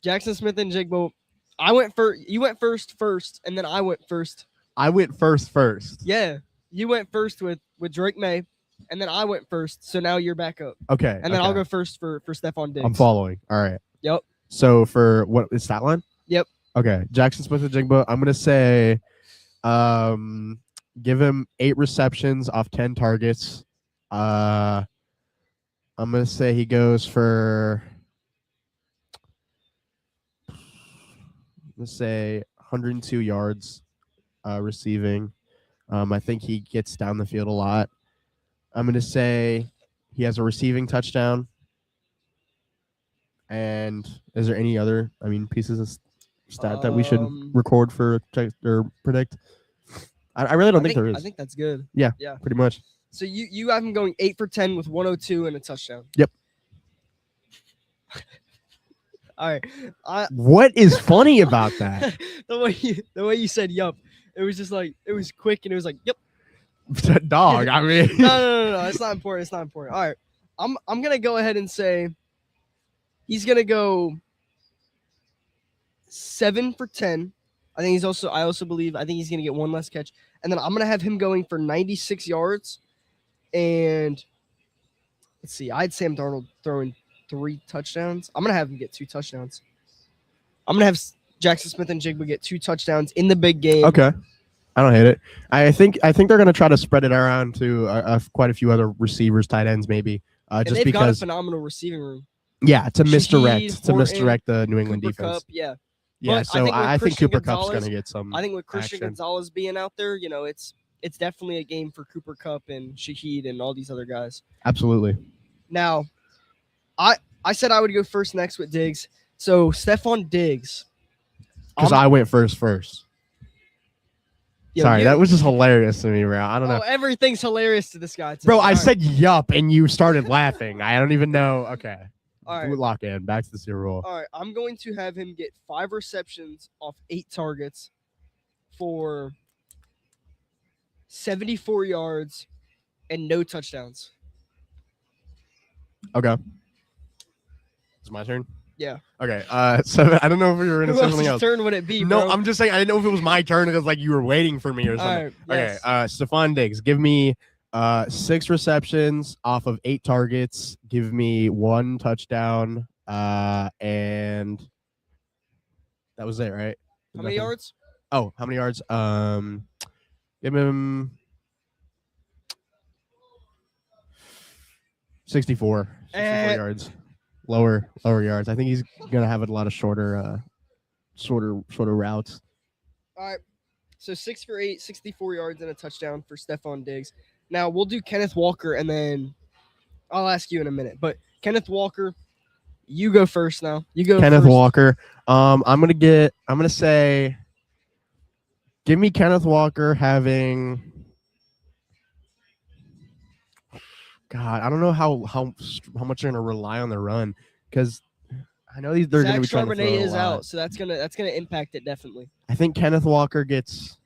Jackson Smith and Jigba. I went first. You went first, and then I went first. I went first. Yeah. You went first with Drake May, and then I went first. So now you're back up. Okay. And then I'll go first for Stephon Diggs. I'm following. All right. Yep. So for what is that line? Yep. Okay. Jackson Smith and Jigba. I'm gonna say, give him 8 receptions off 10 targets. I'm gonna say he goes for, let's say 102 yards receiving. I think he gets down the field a lot. I'm gonna say he has a receiving touchdown. And is there any other pieces of stat that we should record for or predict? I really don't think there is. I think that's good. Yeah, pretty much. So you have him going 8 for 10 with 102 and a touchdown. Yep. All right. What is funny about that? the way you said yup, it was just like it was quick and it was like yup. Dog. No. It's not important. All right. I'm gonna go ahead and say he's gonna go 7 for 10. I think I also believe he's gonna get one less catch, and then I'm gonna have him going for 96 yards. And let's see, I had Sam Darnold throwing 3 touchdowns. I'm going to have him get 2 touchdowns. I'm going to have Jackson Smith and Jigba get 2 touchdowns in the big game. Okay. I don't hate it. I think they're going to try to spread it around to quite a few other receivers, tight ends maybe. Just they've because got a phenomenal receiving room. Yeah, to misdirect Horton, the New England Cooper defense. Kupp, yeah. Yeah, but so I think Cooper Kupp's going to get some I think with Christian action. Gonzalez being out there, it's definitely a game for Cooper Kupp and Shaheed and all these other guys. Absolutely. Now, I said I would go first next with Diggs. So Stephon Diggs. Because I went first. Sorry, that was just hilarious to me, bro. I don't know. Everything's hilarious to this guy. Bro, I said yup, and you started laughing. I don't even know. Okay. All right. Lock in. Back to the Super Bowl. All right. I'm going to have him get 5 receptions off 8 targets for 74 yards and no touchdowns. Okay. It's my turn? Yeah. Okay. So I don't know if we were in Who something else's else. turn would it be, No, bro? I'm just saying I didn't know if it was my turn because like you were waiting for me or something. All right, yes. Okay. Stephon Diggs, give me 6 receptions off of 8 targets. Give me 1 touchdown. And that was it, right? How many yards? Oh, how many yards? Give him 64 yards. Lower yards. I think he's gonna have a lot of shorter routes. All right. So 6 for 8, 64 yards and a touchdown for Stephon Diggs. Now we'll do Kenneth Walker and then I'll ask you in a minute. But Kenneth Walker, you go first now. You go Kenneth first. Walker. I'm gonna say give me Kenneth Walker having God, I don't know how much they're gonna rely on the run because I know they're gonna be trying to throw Charbonnet a is lot. out, so that's gonna impact it definitely. I think Kenneth Walker gets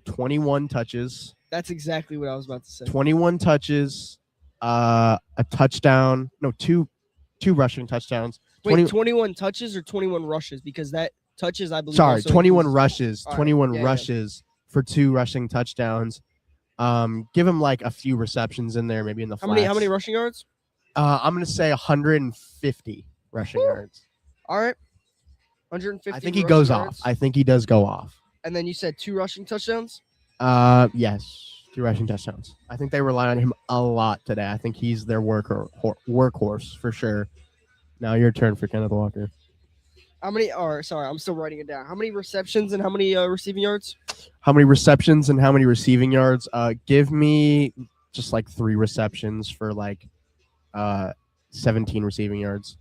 21 touches. That's exactly what I was about to say. 21 touches, a touchdown. No, two rushing touchdowns. Wait, 21 touches or 21 rushes? Because that touches, I believe. Sorry, also 21 includes- rushes. All right, 21 yeah, rushes for 2 rushing touchdowns. Give him like a few receptions in there, maybe in the flats. How many rushing yards? I'm gonna say 150 rushing yards. All right, 150. I think he goes yards. off. I think he does go off. And then you said 2 rushing touchdowns. Yes, 2 rushing touchdowns. I think they rely on him a lot today. I think he's their workhorse for sure. Now your turn for Kenneth Walker. How many? Sorry, I'm still writing it down. How many receptions and how many receiving yards? How many receptions and how many receiving yards? Give me just like 3 receptions for like 17 receiving yards.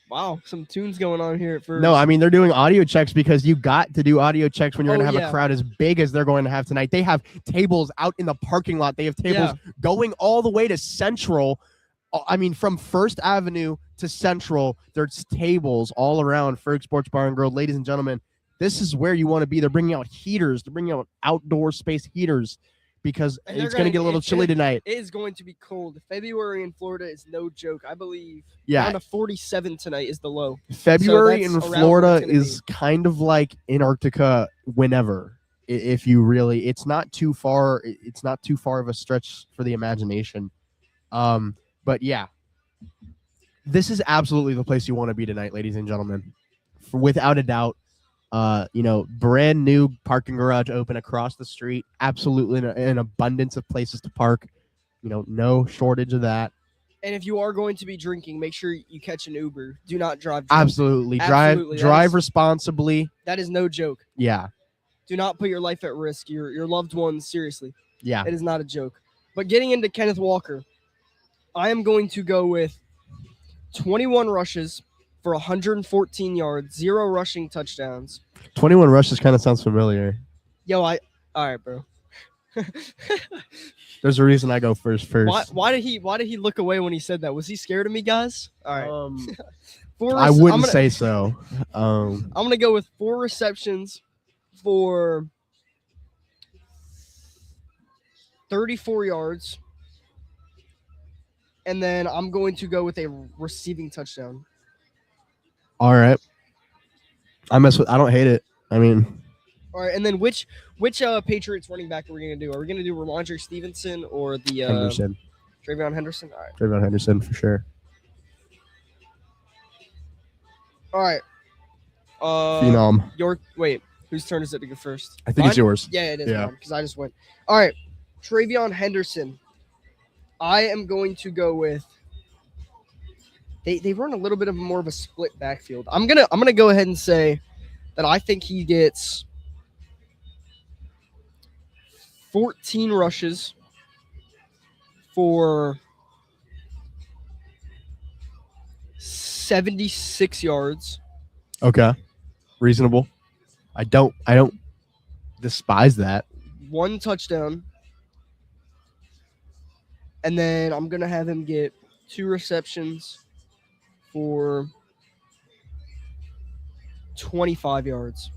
Wow, some tunes going on here at first. No, I mean they're doing audio checks because you got to do audio checks when you're going to have yeah. a crowd as big as they're going to have tonight. They have tables out in the parking lot. They have tables going all the way to Central. I mean, from First Avenue to Central, there's tables all around Ferg Sports Bar and Grill. Ladies and gentlemen, this is where you want to be. They're bringing out heaters. They're bringing out outdoor space heaters because it's going to get a little chilly tonight. It is going to be cold. February in Florida is no joke. I believe down to 47 tonight is the low. February So in that's around Florida what it's gonna is kind of like Antarctica whenever. If you really, it's not too far. It's not too far of a stretch for the imagination. But yeah, this is absolutely the place you want to be tonight, ladies and gentlemen. Without a doubt. Brand new parking garage open across the street. Absolutely an abundance of places to park. No shortage of that. And if you are going to be drinking, make sure you catch an Uber. Do not drive drunk. Absolutely. Absolutely. Drive responsibly. That is no joke. Yeah. Do not put your life at risk. Your loved ones, seriously. Yeah. It is not a joke. But getting into Kenneth Walker, I am going to go with 21 rushes for 114 yards, 0 rushing touchdowns. 21 rushes kind of sounds familiar. All right, bro. There's a reason I go first. Why did he look away when he said that? Was he scared of me, guys? All right. I wouldn't say so. I'm gonna go with 4 receptions for 34 yards, and then I'm going to go with a receiving touchdown. All right. I don't hate it. I mean. All right, and then which Patriots running back are we going to do? Are we going to do Ramondre Stevenson or the Henderson? Travion Henderson? All right. Travion Henderson for sure. All right. Phenom. Whose turn is it to go first? I think it's yours. Yeah, it is. Yeah. Because I just went. All right. Travion Henderson. I am going to go with. They run a little bit of more of a split backfield. I'm gonna go ahead and say that I think he gets 14 rushes for 76 yards. Okay. Reasonable. I don't despise that. 1 touchdown. And then I'm gonna have him get 2 receptions for 25 yards.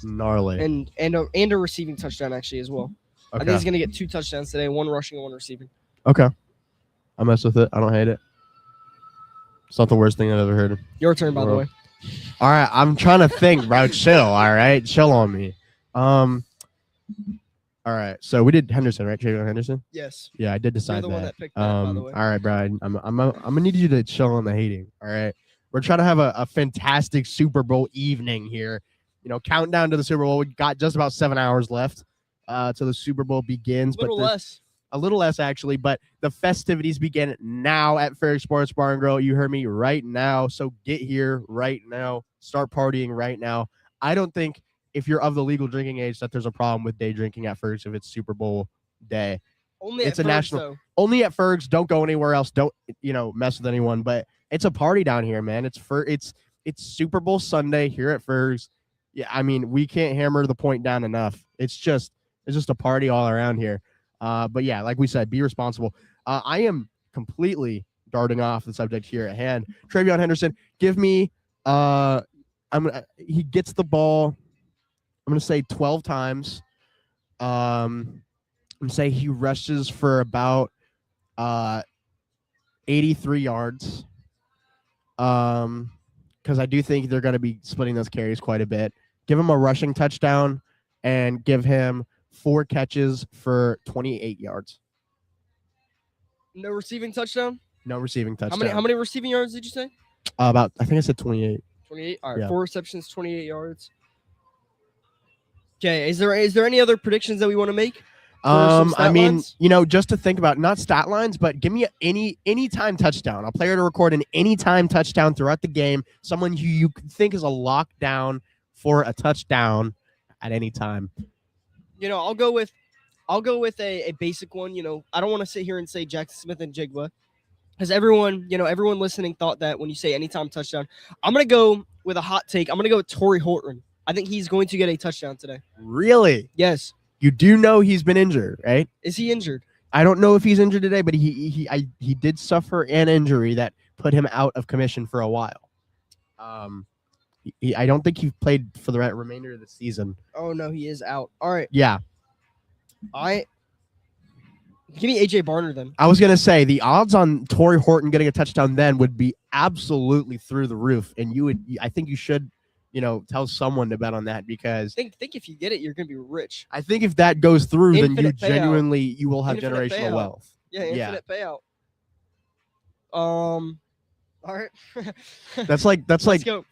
Gnarly. And a receiving touchdown actually as well. Okay. I think he's gonna get 2 touchdowns today, 1 rushing and 1 receiving. Okay. I mess with it. I don't hate it. It's not the worst thing I've ever heard. Your turn, by the way. All right, I'm trying to think, bro. Chill. All right, chill on me. All right, so we did Henderson, right? Travion Henderson. Yes. Yeah, I did You're decide the that. one that picked that, by the way. All right, Brian. I'm gonna need you to chill on the hating. All right. We're trying to have a fantastic Super Bowl evening here. Countdown to the Super Bowl. We got just about 7 hours left till the Super Bowl begins. A little less actually, but the festivities begin now at Ferry Sports Bar and Grill. You heard me right now. So get here right now. Start partying right now. I don't think if you're of the legal drinking age that there's a problem with day drinking at Ferg's if it's Super Bowl day. It's a national. Though. Only at Ferg's. Don't go anywhere else. Don't mess with anyone. But it's a party down here, man. It's Super Bowl Sunday here at Ferg's. Yeah, I mean we can't hammer the point down enough. It's just a party all around here. But yeah, like we said, be responsible. I am completely darting off the subject here at hand. Travion Henderson, give me. He gets the ball. I'm gonna say 12 times. I'm gonna say he rushes for about 83 yards. Because I do think they're gonna be splitting those carries quite a bit. Give him a rushing touchdown and give him 4 catches for 28 yards. No receiving touchdown? No receiving touchdown. How many receiving yards did you say? I think I said 28. 28? All right, yeah. 4 receptions, 28 yards. Okay, is there any other predictions that we want to make? I mean, just to think about, not stat lines, but give me any time touchdown. A player to record an anytime touchdown throughout the game. Someone who you think is a lockdown for a touchdown at any time. I'll go with a basic one. I don't want to sit here and say Jackson Smith and Jigba, because everyone listening thought that when you say anytime touchdown. I'm gonna go with a hot take. I'm gonna go with Torrey Horton. I think he's going to get a touchdown today. Really? Yes. You do know he's been injured, right? Is he injured? I don't know if he's injured today, but he did suffer an injury that put him out of commission for a while. I don't think he played for the remainder of the season. Oh no, he is out. All right. Yeah. Give me AJ Barner then. I was gonna say the odds on Torrey Horton getting a touchdown then would be absolutely through the roof, and I think you should, tell someone to bet on that, because think if you get it, you're gonna be rich. I think if that goes through, Infinite then you will have Infinite generational payout. wealth. Yeah, infinite payout. All right. That's like Let's go.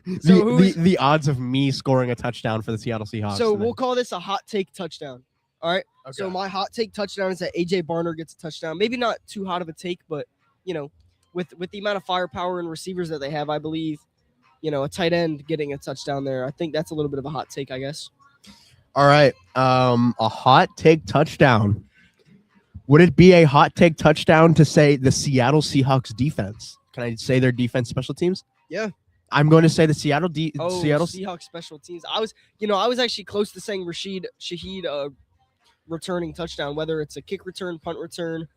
the odds of me scoring a touchdown for the Seattle Seahawks. So we'll call this a hot take touchdown. All right. Okay. So my hot take touchdown is that AJ Barner gets a touchdown. Maybe not too hot of a take, but with the amount of firepower and receivers that they have, I believe, a tight end getting a touchdown there. I think that's a little bit of a hot take, I guess. All right. A hot take touchdown. Would it be a hot take touchdown to say the Seattle Seahawks defense? Can I say their defense special teams? Yeah. I'm going to say the Seattle Seahawks special teams. I was actually close to saying Shaheed returning touchdown, whether it's a kick return, punt return,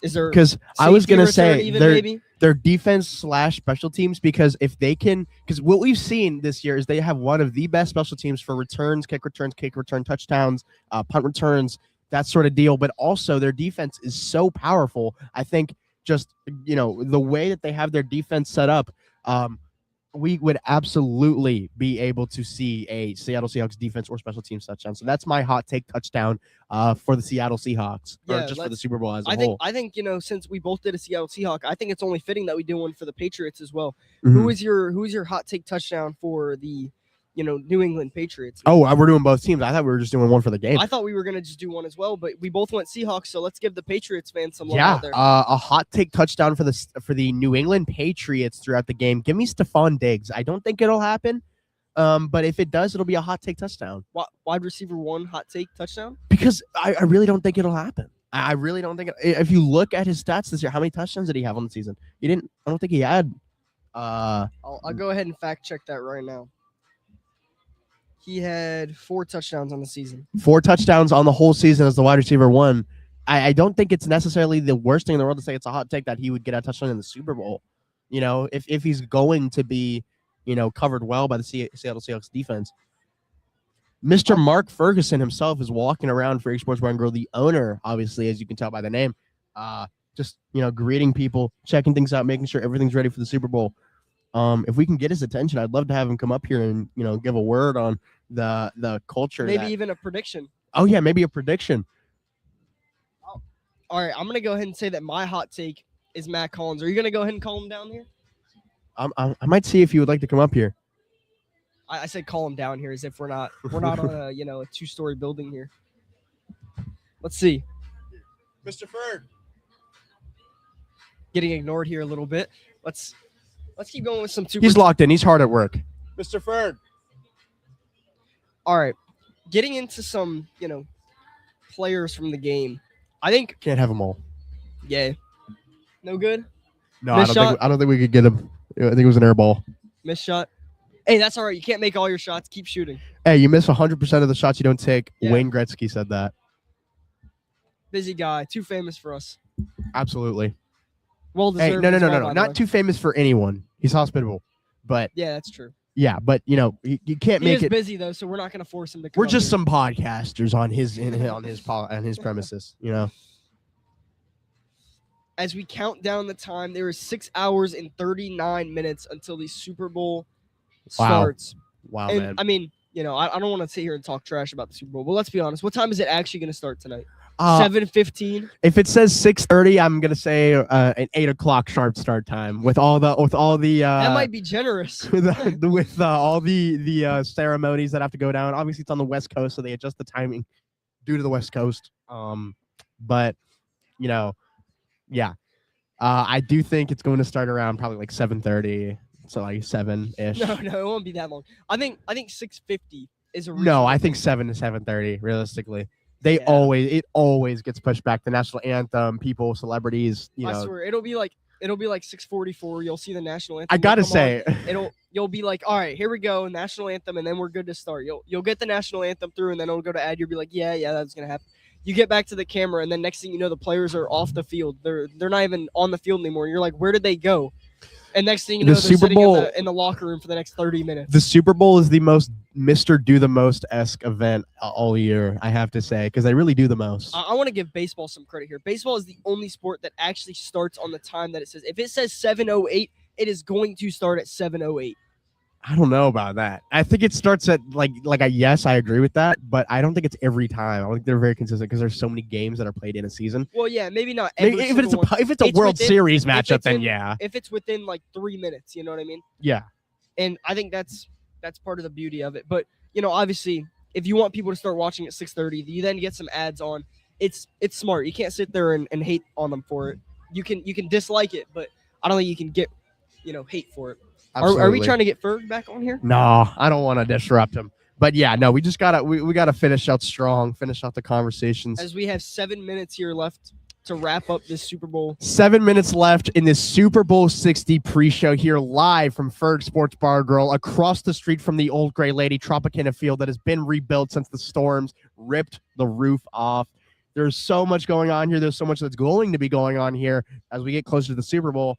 is there, because I was going to say maybe their defense / special teams, because if they can, because what we've seen this year is they have one of the best special teams for return touchdowns, punt returns, that sort of deal. But also their defense is so powerful. I think just, the way that they have their defense set up, we would absolutely be able to see a Seattle Seahawks defense or special teams touchdown. So that's my hot take touchdown for the Seattle Seahawks, or just for the Super Bowl as a whole. I think since we both did a Seattle Seahawk, I think it's only fitting that we do one for the Patriots as well. Mm-hmm. Who is your hot take touchdown for the New England Patriots? Oh, we're doing both teams. I thought we were just doing one for the game. I thought we were going to just do one as well, but we both went Seahawks, so let's give the Patriots fans some love out there. A hot take touchdown for the New England Patriots throughout the game. Give me Stephon Diggs. I don't think it'll happen, but if it does, it'll be a hot take touchdown. Wide receiver 1 hot take touchdown? Because I really don't think it'll happen. I really don't think if you look at his stats this year, how many touchdowns did he have on the season? He didn't. I don't think he had. I'll go ahead and fact check that right now. He had 4 touchdowns on the season. 4 touchdowns on the whole season as the wide receiver 1. I don't think it's necessarily the worst thing in the world to say it's a hot take that he would get a touchdown in the Super Bowl. If he's going to be, covered well by the Seattle Seahawks defense. Mr. Mark Ferguson himself is walking around for Sports Bar and Grill, the owner, obviously, as you can tell by the name. Just, greeting people, checking things out, making sure everything's ready for the Super Bowl. If we can get his attention, I'd love to have him come up here and give a word on the culture. Maybe even a prediction. Oh yeah, maybe a prediction. All right, I'm gonna go ahead and say that my hot take is Matt Collins. Are you gonna go ahead and call him down here? I might see if you would like to come up here. I said call him down here as if we're not on a a 2-story building here. Let's see. Mr. Ferg. Getting ignored here a little bit. Let's keep going with some super. He's locked in. He's hard at work. Mr. Ferg. All right. Getting into some, players from the game. I think Can't have them all. yeah. No good. No, Missed shot? I don't think we could get him. I think it was an air ball. Missed shot. Hey, that's all right. You can't make all your shots. Keep shooting. Hey, you miss 100% of the shots you don't take. Yeah. Wayne Gretzky said that. Busy guy. Too famous for us. Absolutely. Well Hey, deserved. no. as well, by the Not way. too famous for anyone. He's hospitable. But Yeah, that's true. yeah, but you can't He make is it. busy though, so we're not going to force him to come. We're up just here. some podcasters on his premises, As we count down the time, there is 6 hours and 39 minutes until the Super Bowl starts. Wow, And man. I mean, I don't want to sit here and talk trash about the Super Bowl, but let's be honest. What time is it actually going to start tonight? 7:15. If it says 6:30, I'm gonna say an 8 o'clock sharp start time with all the That might be generous. with all the ceremonies that have to go down. Obviously, it's on the West Coast, so they adjust the timing due to the West Coast. But yeah, I do think it's going to start around probably like 7:30, so like 7-ish. No, it won't be that long. I think 6:50 is a No, I reasonable think thing. 7 to 7:30. Realistically, it Yeah. always gets pushed back. The national anthem, people, celebrities. I swear it'll be like 6:44. You'll see the national anthem. I will gotta come on. say, You'll be like, all right, here we go, national anthem, and then we're good to start. You'll get the national anthem through, and then it'll go to ad. You'll be like, yeah, that's gonna happen. You get back to the camera, and then next thing you know, the players are off the field. They're not even on the field anymore. You're like, where did they go? And next thing you know, The they're Super sitting Bowl- in the locker room for the next 30 minutes. the Super Bowl is the most Mr. Do the Most-esque event all year, I have to say, because they really do the most. I want to give baseball some credit here. Baseball is the only sport that actually starts on the time that it says. If it says 7:08, it is going to start at 7:08. I don't know about that. I think it starts at yes, I agree with that, but I don't think it's every time. I don't think they're very consistent because there's so many games that are played in a season. Well, yeah, maybe not every If single one. it's a It's World within- Series if matchup, it's then in- yeah, If it's within like 3 minutes, you know what I mean? yeah. And I think that's part of the beauty of it. But obviously, if you want people to start watching at 6:30, you then get some ads on. It's smart. You can't sit there and hate on them for it. You can dislike it, but I don't think you can get hate for it. Are we Absolutely. trying to get Ferg back on here? No, I don't want to disrupt him. But yeah, no, we just gotta we gotta finish out strong, finish out the conversations. As we have 7 minutes here left to wrap up this Super Bowl. 7 minutes left in this Super Bowl 60 pre-show here live from Ferg Sports Bar Grill across the street from the old Gray Lady Tropicana Field that has been rebuilt since the storms ripped the roof off. There's so much going on here. There's so much that's going to be going on here as we get closer to the Super Bowl.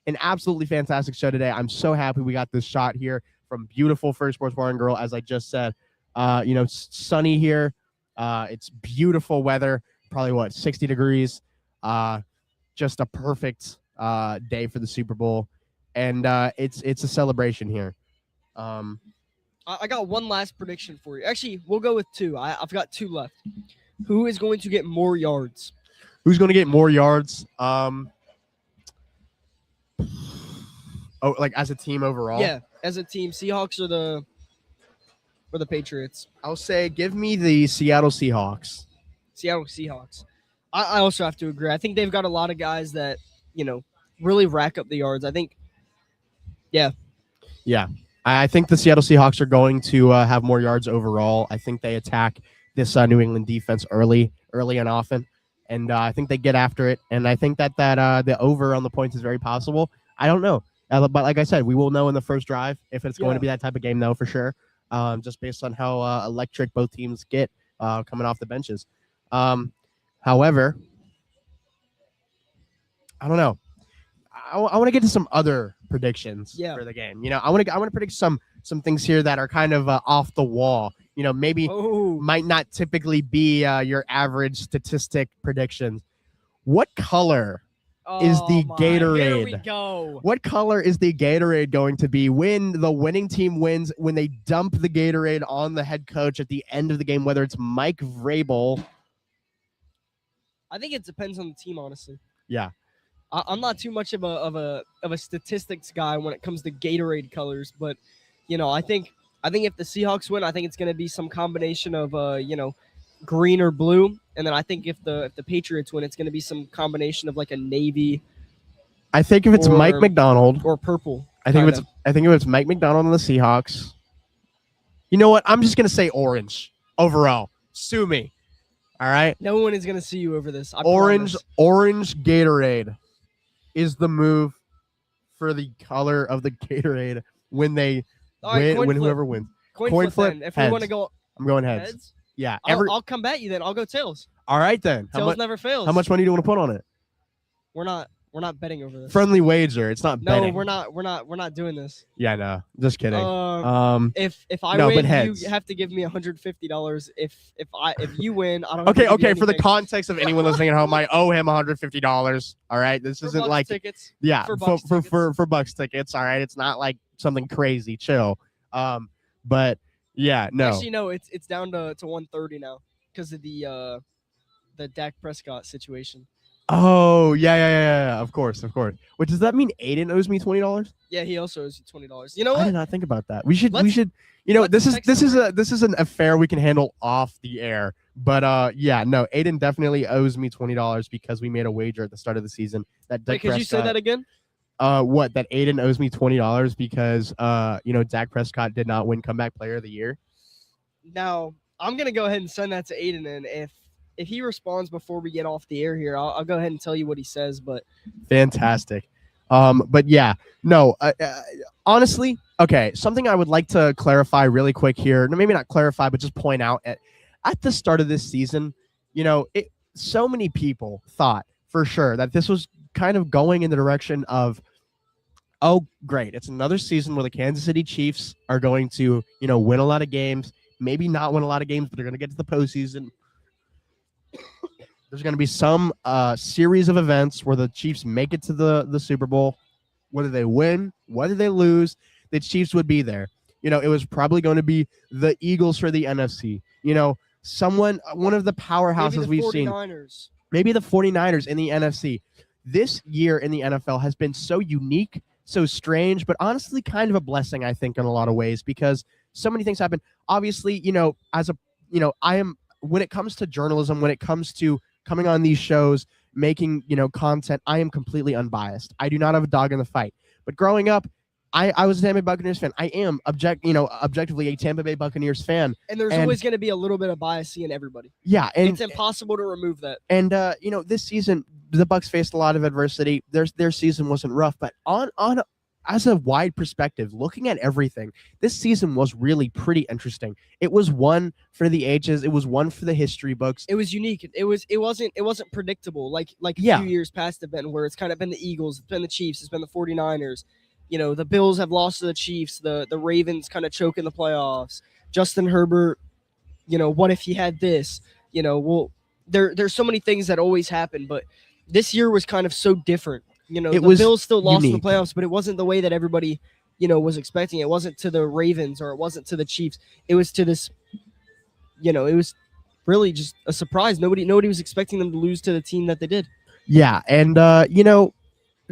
An absolutely fantastic show today. I'm so happy we got this shot here from beautiful Ferg Sports Bar and Grill, as I just said. Sunny here. It's beautiful weather. Probably 60 degrees. Just a perfect day for the Super Bowl, and it's a celebration here. I got one last prediction for you. Actually, we'll go with two. I've got two left. Who is going to get more yards? Who's going to get more yards? As a team overall? Yeah, as a team, Seahawks or the Patriots? I'll say give me the Seattle Seahawks. Seattle Seahawks. I also have to agree. I think they've got a lot of guys that, really rack up the yards. I think, yeah. Yeah. I think the Seattle Seahawks are going to have more yards overall. I think they attack this New England defense early and often, and I think they get after it. And I think that the over on the points is very possible. I don't know. But like I said, we will know in the first drive if it's going to be that type of game, though, for sure, just based on how electric both teams get coming off the benches. However, I don't know. I want to get to some other predictions for the game. I want to predict some things here that are kind of off the wall. Maybe might not typically be your average statistic predictions. What color is the Gatorade? Here we go. What color is the Gatorade going to be when the winning team wins, when they dump the Gatorade on the head coach at the end of the game, whether it's Mike Vrabel? I think it depends on the team, honestly. Yeah. I'm not too much of a statistics guy when it comes to Gatorade colors, but I think if the Seahawks win, I think it's going to be some combination of green or blue, and then I think if the Patriots win, it's going to be some combination of like a navy I think if it's Mike McDonald or purple. I think if it's Mike McDonald and the Seahawks. You know what? I'm just gonna say orange overall. Sue me. All right. No one is gonna sue you over this. Orange Gatorade is the move for the color of the Gatorade when they win. Whoever wins. Coin flip. Then. If we want to go, I'm going heads. Yeah. I'll come bat you then. I'll go tails. All right then. Tails never fails. How much money do you want to put on it? We're not betting over this. Friendly wager. It's not betting. No, we're not doing this. Yeah, no. Just kidding. If I win, you have to give me $150. If you win, I don't. Okay. For the context of anyone listening at home, I owe him $150. All right. This isn't Bucks like tickets. Yeah, for Bucks tickets. All right. It's not like something crazy. Chill. But yeah, no. Actually, no. It's down to 130 now because of the Dak Prescott situation. Oh, yeah. Of course. Wait, does that mean Aiden owes me $20? Yeah, he also owes you $20. You know what? I did not think about that. We should. This is an affair we can handle off the air. But yeah, no, Aiden definitely owes me $20 because we made a wager at the start of the season that Dak Prescott. Could you say that again? What? That Aiden owes me $20 because Dak Prescott did not win Comeback Player of the Year. Now I'm gonna go ahead and send that to Aiden, and if he responds before we get off the air here, I'll go ahead and tell you what he says. But fantastic. But yeah, no. Honestly, okay. Something I would like to clarify really quick here. Maybe not clarify, but just point out at the start of this season, so many people thought for sure that this was kind of going in the direction of, oh, great, it's another season where the Kansas City Chiefs are going to, win a lot of games. Maybe not win a lot of games, but they're going to get to the postseason. There's going to be some series of events where the Chiefs make it to the Super Bowl. Whether they win, whether they lose, the Chiefs would be there. It was probably going to be the Eagles for the NFC. One of the powerhouses we've seen. Maybe the 49ers in the NFC. This year in the NFL has been so unique, so strange, but honestly kind of a blessing, I think, in a lot of ways because so many things happen. Obviously, when it comes to journalism, when it comes to coming on these shows, making, content, I am completely unbiased. I do not have a dog in the fight. But growing up, I was a Tampa Bay Buccaneers fan. I am objectively a Tampa Bay Buccaneers fan. And there's always going to be a little bit of bias in everybody. Yeah, and it's impossible to remove that. And this season the Bucs faced a lot of adversity. Their season wasn't rough, but on as a wide perspective, looking at everything, this season was really pretty interesting. It was one for the ages. It was one for the history books. It was unique. It wasn't predictable like a few years past have been, where it's kind of been the Eagles, it's been the Chiefs, it's been the 49ers. The Bills have lost to the Chiefs. The Ravens kind of choke in the playoffs. Justin Herbert, what if he had this? There's so many things that always happen, but this year was kind of so different. The Bills still lost in the playoffs, but it wasn't the way that everybody, was expecting. It wasn't to the Ravens or it wasn't to the Chiefs. It was to this, it was really just a surprise. Nobody was expecting them to lose to the team that they did. Yeah, and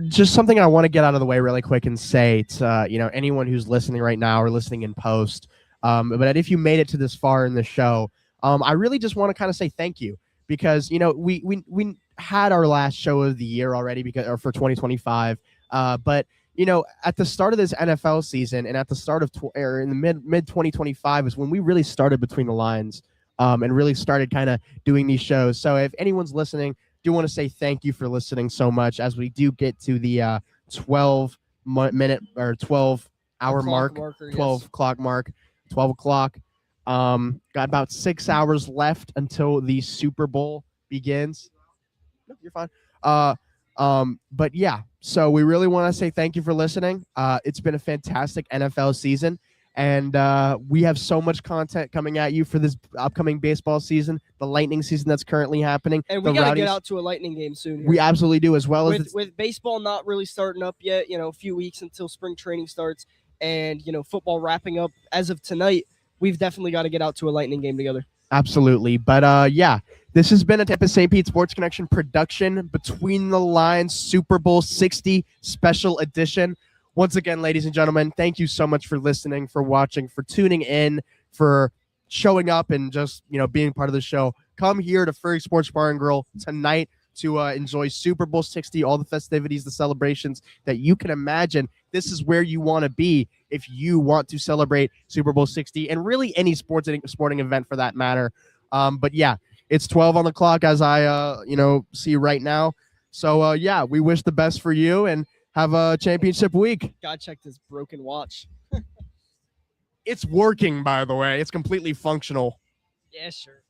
just something I want to get out of the way really quick and say to anyone who's listening right now or listening in post, but if you made it to this far in the show, I really just want to kind of say thank you because we had our last show of the year already for 2025, but at the start of this NFL season and at the start of in the mid 2025 is when we really started between the lines and really started kind of doing these shows. So if anyone's listening, do want to say thank you for listening so much as we do get to the 12-minute or 12-hour mark, 12 o'clock mark, 12 o'clock. Got about 6 hours left until the Super Bowl begins. No, you're fine. But yeah, so we really want to say thank you for listening. It's been a fantastic NFL season. And we have so much content coming at you for this upcoming baseball season, the Lightning season that's currently happening. And we got to get out to a Lightning game soon. Here. We absolutely do, as well as with baseball not really starting up yet. A few weeks until spring training starts, and football wrapping up as of tonight. We've definitely got to get out to a Lightning game together. Absolutely. But yeah, this has been a Tampa St. Pete Sports Connection production, Between the Lines Super Bowl 60 special edition. Once again, ladies and gentlemen, thank you so much for listening, for watching, for tuning in, for showing up and just, being part of the show. Come here to Furry Sports Bar and Grill tonight to enjoy Super Bowl 60, all the festivities, the celebrations that you can imagine. This is where you want to be if you want to celebrate Super Bowl 60 and really any sporting event for that matter. But yeah, it's 12 on the clock as I see right now. So yeah, we wish the best for you and have a championship week. Gotta check this broken watch. It's working, by the way. It's completely functional. Yeah, sure.